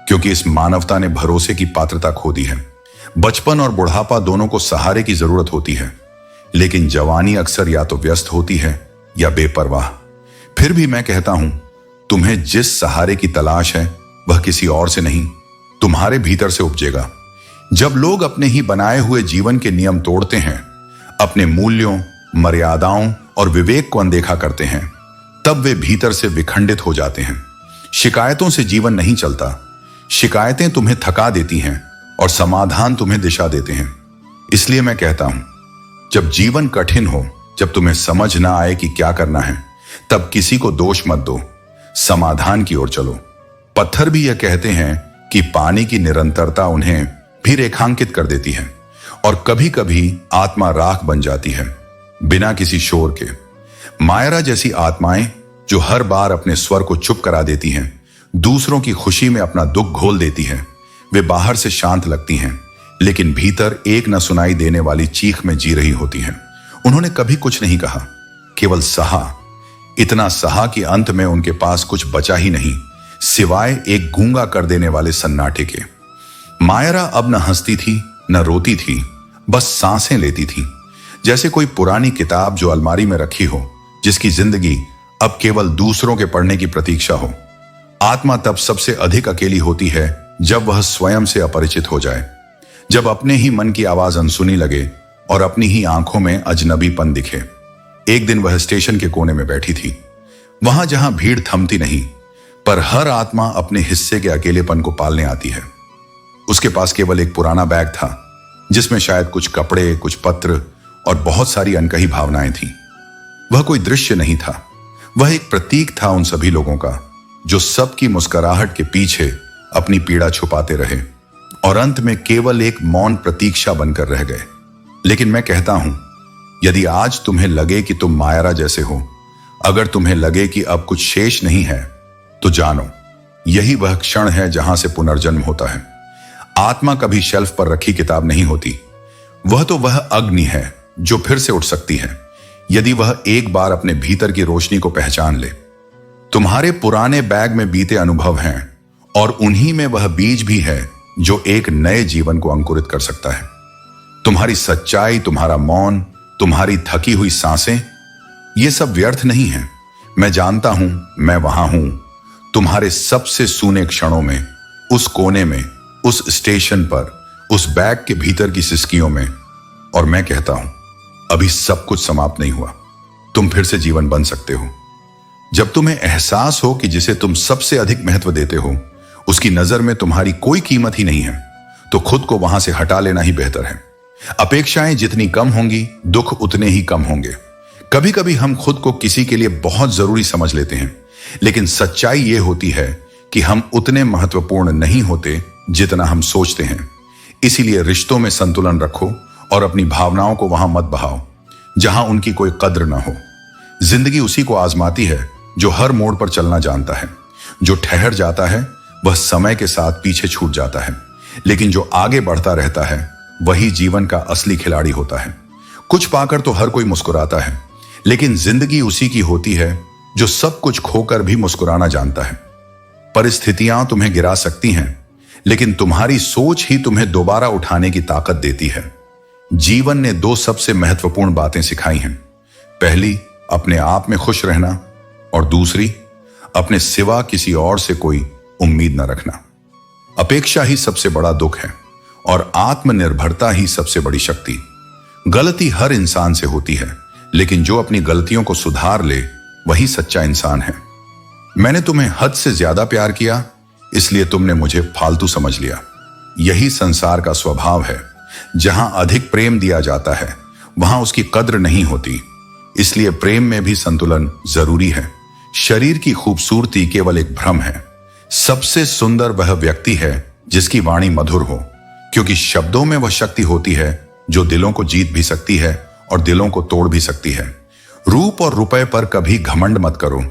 क्योंकि इस मानवता ने भरोसे की पात्रता खो दी है। बचपन और बुढ़ापा दोनों को सहारे की जरूरत होती है, लेकिन जवानी अक्सर या तो व्यस्त होती है या बेपरवाह। फिर भी मैं कहता हूं, तुम्हें जिस सहारे की तलाश है वह किसी और से नहीं, तुम्हारे भीतर से उपजेगा। जब लोग अपने ही बनाए हुए जीवन के नियम तोड़ते हैं, अपने मूल्यों, मर्यादाओं और विवेक को अनदेखा करते हैं, तब वे भीतर से विखंडित हो जाते हैं। शिकायतों से जीवन नहीं चलता। शिकायतें तुम्हें थका देती हैं और समाधान तुम्हें दिशा देते हैं। इसलिए मैं कहता हूं, जब जीवन कठिन हो, जब तुम्हें समझ ना आए कि क्या करना है, तब किसी को दोष मत दो, समाधान की ओर चलो। पत्थर भी यह कहते हैं कि पानी की निरंतरता उन्हें भी रेखांकित कर देती है, और कभी कभी आत्मा राख बन जाती है बिना किसी शोर के। मायरा जैसी आत्माएं जो हर बार अपने स्वर को चुप करा देती हैं, दूसरों की खुशी में अपना दुख घोल देती हैं, वे बाहर से शांत लगती हैं, लेकिन भीतर एक न सुनाई देने वाली चीख में जी रही होती हैं। उन्होंने कभी कुछ नहीं कहा, केवल सहा। इतना सहा कि अंत में उनके पास कुछ बचा ही नहीं, सिवाय एक गूंगा कर देने वाले सन्नाटे के। मायरा अब न हंसती थी न रोती थी, बस सांसें लेती थी, जैसे कोई पुरानी किताब जो अलमारी में रखी हो, जिसकी जिंदगी अब केवल दूसरों के पढ़ने की प्रतीक्षा हो। आत्मा तब सबसे अधिक अकेली होती है जब वह स्वयं से अपरिचित हो जाए, जब अपने ही मन की आवाज अनसुनी लगे और अपनी ही आंखों में अजनबीपन दिखे। एक दिन वह स्टेशन के कोने में बैठी थी, वहां जहां भीड़ थमती नहीं, पर हर आत्मा अपने हिस्से के अकेलेपन को पालने आती है। उसके पास केवल एक पुराना बैग था, जिसमें शायद कुछ कपड़े, कुछ पत्र और बहुत सारी अनकही भावनाएं थीं। वह कोई दृश्य नहीं था, वह एक प्रतीक था उन सभी लोगों का जो सबकी मुस्कुराहट के पीछे अपनी पीड़ा छुपाते रहे और अंत में केवल एक मौन प्रतीक्षा बनकर रह गए। लेकिन मैं कहता हूं, यदि आज तुम्हें लगे कि तुम मायरा जैसे हो, अगर तुम्हें लगे कि अब कुछ शेष नहीं है, तो जानो यही वह क्षण है जहां से पुनर्जन्म होता है। आत्मा कभी शेल्फ पर रखी किताब नहीं होती। वह अग्नि है जो फिर से उठ सकती है यदि वह एक बार अपने भीतर की रोशनी को पहचान ले। तुम्हारे पुराने बैग में बीते अनुभव हैं और उन्हीं में वह बीज भी है जो एक नए जीवन को अंकुरित कर सकता है। तुम्हारी सच्चाई, तुम्हारा मौन, तुम्हारी थकी हुई सांसें, ये सब व्यर्थ नहीं है। मैं जानता हूं, मैं वहां हूं, तुम्हारे सबसे सूने क्षणों में, उस कोने में, उस स्टेशन पर, उस बैग के भीतर की सिसकियों में। और मैं कहता हूं, अभी सब कुछ समाप्त नहीं हुआ। तुम फिर से जीवन बन सकते हो। जब तुम्हें एहसास हो कि जिसे तुम सबसे अधिक महत्व देते हो उसकी नजर में तुम्हारी कोई कीमत ही नहीं है, तो खुद को वहां से हटा लेना ही बेहतर है। अपेक्षाएं जितनी कम होंगी, दुख उतने ही कम होंगे। कभी कभी हम खुद को किसी के लिए बहुत जरूरी समझ लेते हैं, लेकिन सच्चाई यह होती है कि हम उतने महत्वपूर्ण नहीं होते जितना हम सोचते हैं। इसीलिए रिश्तों में संतुलन रखो और अपनी भावनाओं को वहां मत बहाओ जहां उनकी कोई कद्र ना हो। जिंदगी उसी को आजमाती है जो हर मोड़ पर चलना जानता है। जो ठहर जाता है वह समय के साथ पीछे छूट जाता है, लेकिन जो आगे बढ़ता रहता है वही जीवन का असली खिलाड़ी होता है। कुछ पाकर तो हर कोई मुस्कुराता है, लेकिन जिंदगी उसी की होती है जो सब कुछ खोकर भी मुस्कुराना जानता है। परिस्थितियां तुम्हें गिरा सकती हैं, लेकिन तुम्हारी सोच ही तुम्हें दोबारा उठाने की ताकत देती है। जीवन ने दो सबसे महत्वपूर्ण बातें सिखाई हैं। पहली, अपने आप में खुश रहना, और दूसरी, अपने सिवा किसी और से कोई उम्मीद न रखना। अपेक्षा ही सबसे बड़ा दुख है और आत्मनिर्भरता ही सबसे बड़ी शक्ति। गलती हर इंसान से होती है, लेकिन जो अपनी गलतियों को सुधार ले वही सच्चा इंसान है। मैंने तुम्हें हद से ज्यादा प्यार किया, इसलिए तुमने मुझे फालतू समझ लिया। यही संसार का स्वभाव है। जहां अधिक प्रेम दिया जाता है वहां उसकी कद्र नहीं होती। इसलिए प्रेम में भी संतुलन जरूरी है। शरीर की खूबसूरती केवल एक भ्रम है। सबसे सुंदर वह व्यक्ति है जिसकी वाणी मधुर हो, क्योंकि शब्दों में वह शक्ति होती है जो दिलों को जीत भी सकती है और दिलों को तोड़ भी सकती है। रूप और रुपए पर कभी घमंड मत करो।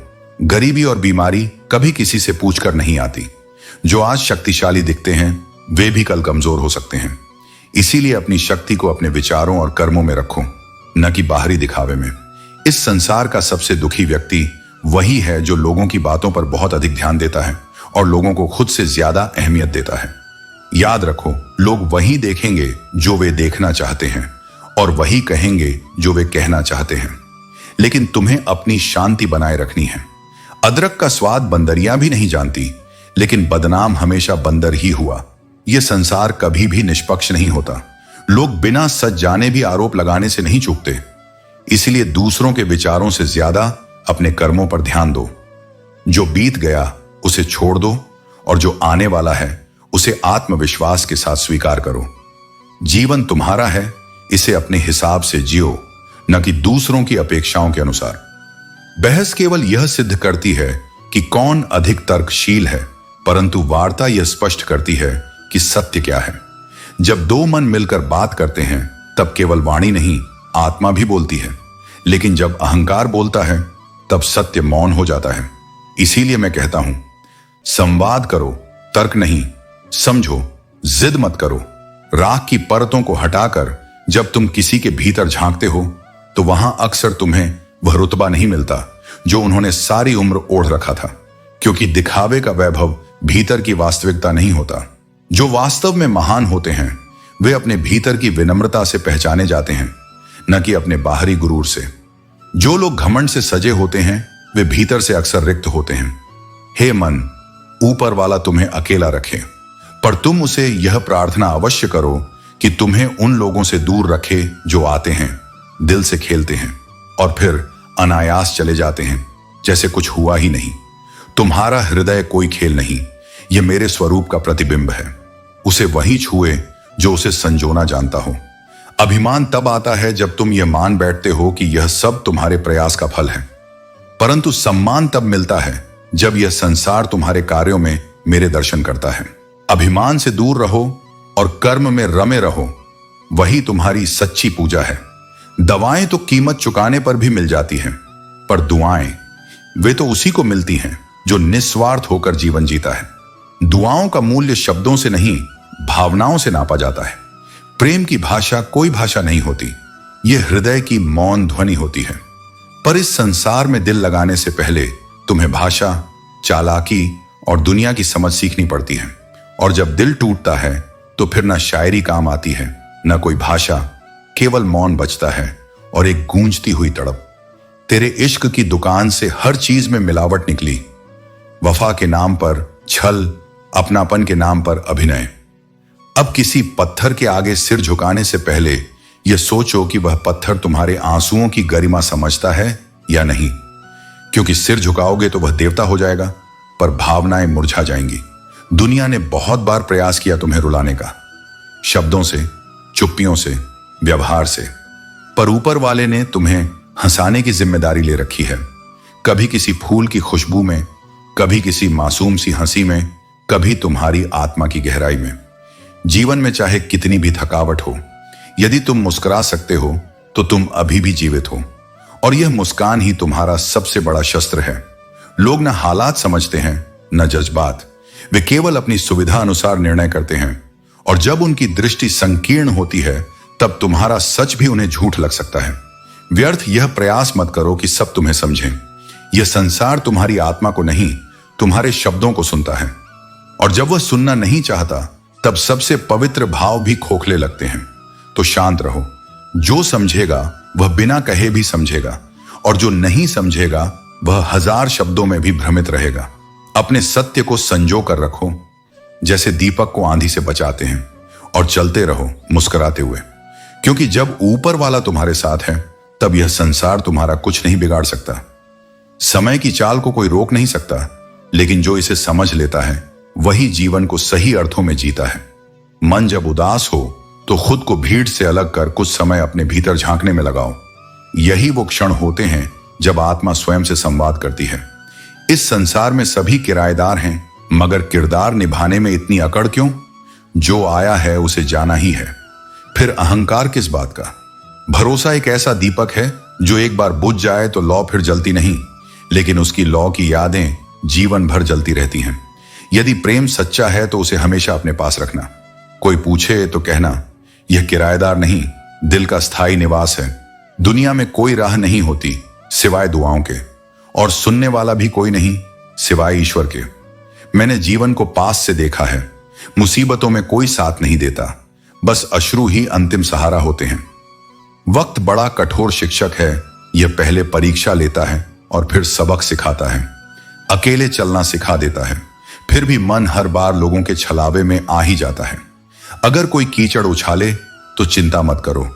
गरीबी और बीमारी कभी किसी से पूछकर नहीं आती। जो आज शक्तिशाली दिखते हैं वे भी कल कमजोर हो सकते हैं। इसीलिए अपनी शक्ति को अपने विचारों और कर्मों में रखो, न कि बाहरी दिखावे में। इस संसार का सबसे दुखी व्यक्ति वही है जो लोगों की बातों पर बहुत अधिक ध्यान देता है और लोगों को खुद से ज्यादा अहमियत देता है। याद रखो, लोग वही देखेंगे जो वे देखना चाहते हैं और वही कहेंगे जो वे कहना चाहते हैं। लेकिन तुम्हें अपनी शांति बनाए रखनी है। अदरक का स्वाद बंदरियां भी नहीं जानती, लेकिन बदनाम हमेशा बंदर ही हुआ। यह संसार कभी भी निष्पक्ष नहीं होता। लोग बिना सच जाने भी आरोप लगाने से नहीं चूकते। इसलिए दूसरों के विचारों से ज्यादा अपने कर्मों पर ध्यान दो। जो बीत गया उसे छोड़ दो और जो आने वाला है उसे आत्मविश्वास के साथ स्वीकार करो। जीवन तुम्हारा है, इसे अपने हिसाब से जियो, न कि दूसरों की अपेक्षाओं के अनुसार। बहस केवल यह सिद्ध करती है कि कौन अधिक तर्कशील है, परंतु वार्ता यह स्पष्ट करती है कि सत्य क्या है। जब दो मन मिलकर बात करते हैं तब केवल वाणी नहीं, आत्मा भी बोलती है। लेकिन जब अहंकार बोलता है तब सत्य मौन हो जाता है। इसीलिए मैं कहता हूं, संवाद करो, तर्क नहीं। समझो, जिद मत करो। राख की परतों को हटाकर जब तुम किसी के भीतर झांकते हो तो वहां अक्सर तुम्हें वह रुतबा नहीं मिलता जो उन्होंने सारी उम्र ओढ़ रखा था, क्योंकि दिखावे का वैभव भीतर की वास्तविकता नहीं होता। जो वास्तव में महान होते हैं वे अपने भीतर की विनम्रता से पहचाने जाते हैं, न कि अपने बाहरी गुरूर से। जो लोग घमंड से सजे होते हैं वे भीतर से अक्सर रिक्त होते हैं। हे मन, ऊपर वाला तुम्हें अकेला रखे, पर तुम उसे यह प्रार्थना अवश्य करो कि तुम्हें उन लोगों से दूर रखे जो आते हैं, दिल से खेलते हैं और फिर अनायास चले जाते हैं जैसे कुछ हुआ ही नहीं। तुम्हारा हृदय कोई खेल नहीं, यह मेरे स्वरूप का प्रतिबिंब है। उसे वही छुए जो उसे संजोना जानता हो। अभिमान तब आता है जब तुम यह मान बैठते हो कि यह सब तुम्हारे प्रयास का फल है, परंतु सम्मान तब मिलता है जब यह संसार तुम्हारे कार्यों में मेरे दर्शन करता है। अभिमान से दूर रहो और कर्म में रमे रहो। वही तुम्हारी सच्ची पूजा है। दवाएं तो कीमत चुकाने पर भी मिल जाती हैं, पर दुआएं वे तो उसी को मिलती हैं जो निस्वार्थ होकर जीवन जीता है। दुआओं का मूल्य शब्दों से नहीं, भावनाओं से नापा जाता है। प्रेम की भाषा कोई भाषा नहीं होती, यह हृदय की मौन ध्वनि होती है। पर इस संसार में दिल लगाने से पहले तुम्हें भाषा, चालाकी और दुनिया की समझ सीखनी पड़ती है। और जब दिल टूटता है तो फिर ना शायरी काम आती है, ना कोई भाषा, केवल मौन बचता है और एक गूंजती हुई तड़प। तेरे इश्क की दुकान से हर चीज में मिलावट निकली, वफा के नाम पर छल, अपनापन के नाम पर अभिनय। अब किसी पत्थर के आगे सिर झुकाने से पहले यह सोचो कि वह पत्थर तुम्हारे आंसुओं की गरिमा समझता है या नहीं, क्योंकि सिर झुकाओगे तो वह देवता हो जाएगा, पर भावनाएं मुरझा जाएंगी। दुनिया ने बहुत बार प्रयास किया तुम्हें रुलाने का, शब्दों से, चुप्पियों से, व्यवहार से, पर ऊपर वाले ने तुम्हें हंसाने की जिम्मेदारी ले रखी है। कभी किसी फूल की खुशबू में, कभी किसी मासूम सी हंसी में, कभी तुम्हारी आत्मा की गहराई में। जीवन में चाहे कितनी भी थकावट हो, यदि तुम मुस्कुरा सकते हो तो तुम अभी भी जीवित हो, और यह मुस्कान ही तुम्हारा सबसे बड़ा शस्त्र है। लोग न हालात समझते हैं, न जज्बात। वे केवल अपनी सुविधा अनुसार निर्णय करते हैं, और जब उनकी दृष्टि संकीर्ण होती है तब तुम्हारा सच भी उन्हें झूठ लग सकता है। व्यर्थ यह प्रयास मत करो कि सब तुम्हें समझें। यह संसार तुम्हारी आत्मा को नहीं, तुम्हारे शब्दों को सुनता है, और जब वह सुनना नहीं चाहता तब सबसे पवित्र भाव भी खोखले लगते हैं। तो शांत रहो। जो समझेगा वह बिना कहे भी समझेगा, और जो नहीं समझेगा वह हजार शब्दों में भी भ्रमित रहेगा। अपने सत्य को संजो कर रखो, जैसे दीपक को आंधी से बचाते हैं, और चलते रहो मुस्कुराते हुए, क्योंकि जब ऊपर वाला तुम्हारे साथ है तब यह संसार तुम्हारा कुछ नहीं बिगाड़ सकता। समय की चाल को कोई रोक नहीं सकता, लेकिन जो इसे समझ लेता है वही जीवन को सही अर्थों में जीता है। मन जब उदास हो तो खुद को भीड़ से अलग कर कुछ समय अपने भीतर झांकने में लगाओ। यही वो क्षण होते हैं जब आत्मा स्वयं से संवाद करती है। इस संसार में सभी किराएदार हैं, मगर किरदार निभाने में इतनी अकड़ क्यों? जो आया है उसे जाना ही है, फिर अहंकार किस बात का? भरोसा एक ऐसा दीपक है जो एक बार बुझ जाए तो लौ फिर जलती नहीं, लेकिन उसकी लौ की यादें जीवन भर जलती रहती हैं। यदि प्रेम सच्चा है तो उसे हमेशा अपने पास रखना। कोई पूछे तो कहना, यह किराएदार नहीं, दिल का स्थायी निवास है। दुनिया में कोई राह नहीं होती सिवाय दुआओं के, और सुनने वाला भी कोई नहीं सिवाय ईश्वर के। मैंने जीवन को पास से देखा है। मुसीबतों में कोई साथ नहीं देता, बस अश्रु ही अंतिम सहारा होते हैं। वक्त बड़ा कठोर शिक्षक है, यह पहले परीक्षा लेता है और फिर सबक सिखाता है। अकेले चलना सिखा देता है, फिर भी मन हर बार लोगों के छलावे में आ ही जाता है। अगर कोई कीचड़ उछाले तो चिंता मत करो,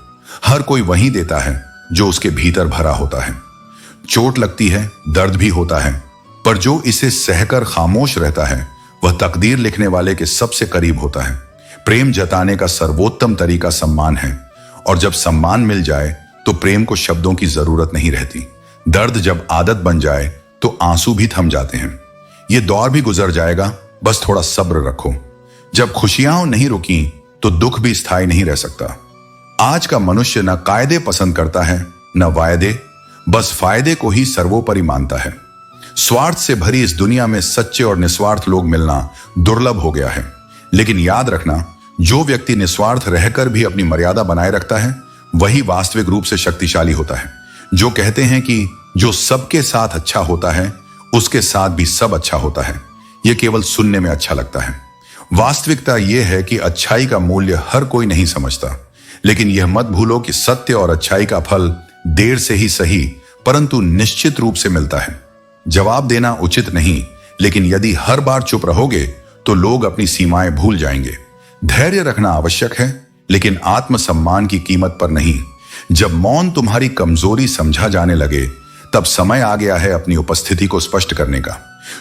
हर कोई वही देता है जो उसके भीतर भरा होता है। चोट लगती है, दर्द भी होता है, पर जो इसे सहकर खामोश रहता है वह तकदीर लिखने वाले के सबसे करीब होता है। प्रेम जताने का सर्वोत्तम तरीका सम्मान है, और जब सम्मान मिल जाए तो प्रेम को शब्दों की जरूरत नहीं रहती। दर्द जब आदत बन जाए तो आंसू भी थम जाते हैं। ये दौर भी गुजर जाएगा, बस थोड़ा सब्र रखो। जब खुशियां नहीं रुकी तो दुख भी स्थायी नहीं रह सकता। आज का मनुष्य न कायदे पसंद करता है न वायदे, बस फायदे को ही सर्वोपरि मानता है। स्वार्थ से भरी इस दुनिया में सच्चे और निस्वार्थ लोग मिलना दुर्लभ हो गया है। लेकिन याद रखना, जो व्यक्ति निस्वार्थ रहकर भी अपनी मर्यादा बनाए रखता है वही वास्तविक रूप से शक्तिशाली होता है। जो कहते हैं कि जो सबके साथ अच्छा होता है उसके साथ भी सब अच्छा होता है, यह केवल सुनने में अच्छा लगता है। वास्तविकता यह है कि अच्छाई का मूल्य हर कोई नहीं समझता, लेकिन यह मत भूलो कि सत्य और अच्छाई का फल देर से ही सही परंतु निश्चित रूप से मिलता है। जवाब देना उचित नहीं, लेकिन यदि हर बार चुप रहोगे तो लोग अपनी सीमाएं भूल जाएंगे। धैर्य रखना आवश्यक है, लेकिन आत्मसम्मान की कीमत पर नहीं। जब मौन तुम्हारी कमजोरी समझा जाने लगे तब समय आ गया है अपनी उपस्थिति को स्पष्ट करने का।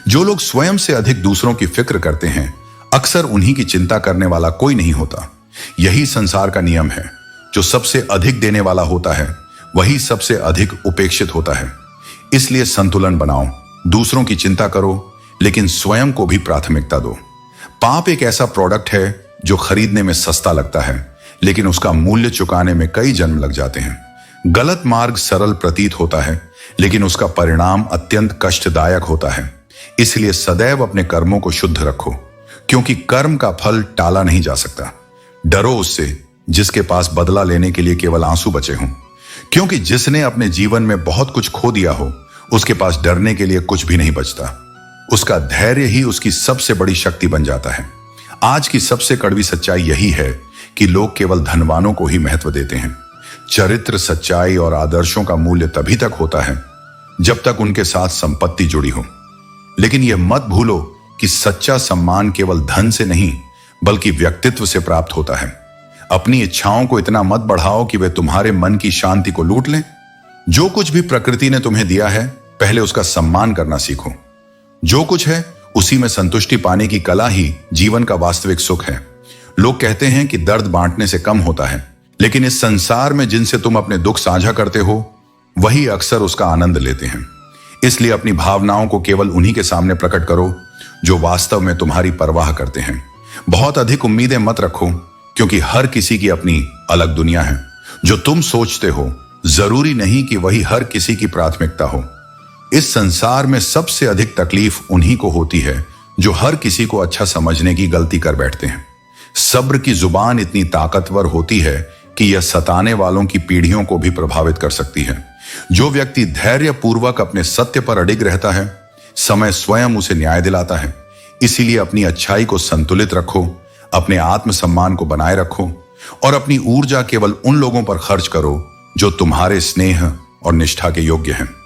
जो लोग स्वयं से अधिक दूसरों की फिक्र करते हैं, अक्सर उन्हीं की चिंता करने वाला कोई नहीं होता। यही संसार का नियम है। जो सबसे अधिक देने वाला होता है वही सबसे अधिक उपेक्षित होता है। इसलिए संतुलन बनाओ, दूसरों की चिंता करो लेकिन स्वयं को भी प्राथमिकता दो। पाप एक ऐसा प्रोडक्ट है जो खरीदने में सस्ता लगता है, लेकिन उसका मूल्य चुकाने में कई जन्म लग जाते हैं। गलत मार्ग सरल प्रतीत होता है, लेकिन उसका परिणाम अत्यंत कष्टदायक होता है। इसलिए सदैव अपने कर्मों को शुद्ध रखो, क्योंकि कर्म का फल टाला नहीं जा सकता। डरो उससे जिसके पास बदला लेने के लिए केवल आंसू बचे हों, क्योंकि जिसने अपने जीवन में बहुत कुछ खो दिया हो, उसके पास डरने के लिए कुछ भी नहीं बचता। उसका धैर्य ही उसकी सबसे बड़ी शक्ति बन जाता है। आज की सबसे कड़वी सच्चाई यही है कि लोग केवल धनवानों को ही महत्व देते हैं। चरित्र, सच्चाई और आदर्शों का मूल्य तभी तक होता है जब तक उनके साथ संपत्ति जुड़ी हो। लेकिन यह मत भूलो कि सच्चा सम्मान केवल धन से नहीं, बल्कि व्यक्तित्व से प्राप्त होता है। अपनी इच्छाओं को इतना मत बढ़ाओ कि वे तुम्हारे मन की शांति को लूट लें। जो कुछ भी प्रकृति ने तुम्हें दिया है, पहले उसका सम्मान करना सीखो। जो कुछ है उसी में संतुष्टि पाने की कला ही जीवन का वास्तविक सुख है। लोग कहते हैं कि दर्द बांटने से कम होता है, लेकिन इस संसार में जिनसे तुम अपने दुख साझा करते हो, वही अक्सर उसका आनंद लेते हैं। इसलिए अपनी भावनाओं को केवल उन्हीं के सामने प्रकट करो जो वास्तव में तुम्हारी परवाह करते हैं। बहुत अधिक उम्मीदें मत रखो, क्योंकि हर किसी की अपनी अलग दुनिया है। जो तुम सोचते हो, जरूरी नहीं कि वही हर किसी की प्राथमिकता हो। इस संसार में सबसे अधिक तकलीफ उन्हीं को होती है जो हर किसी को अच्छा समझने की गलती कर बैठते हैं। सब्र की जुबान इतनी ताकतवर होती है कि यह सताने वालों की पीढ़ियों को भी प्रभावित कर सकती है। जो व्यक्ति धैर्य पूर्वक अपने सत्य पर अडिग रहता है, समय स्वयं उसे न्याय दिलाता है। इसीलिए अपनी अच्छाई को संतुलित रखो, अपने आत्मसम्मान को बनाए रखो और अपनी ऊर्जा केवल उन लोगों पर खर्च करो जो तुम्हारे स्नेह और निष्ठा के योग्य हैं।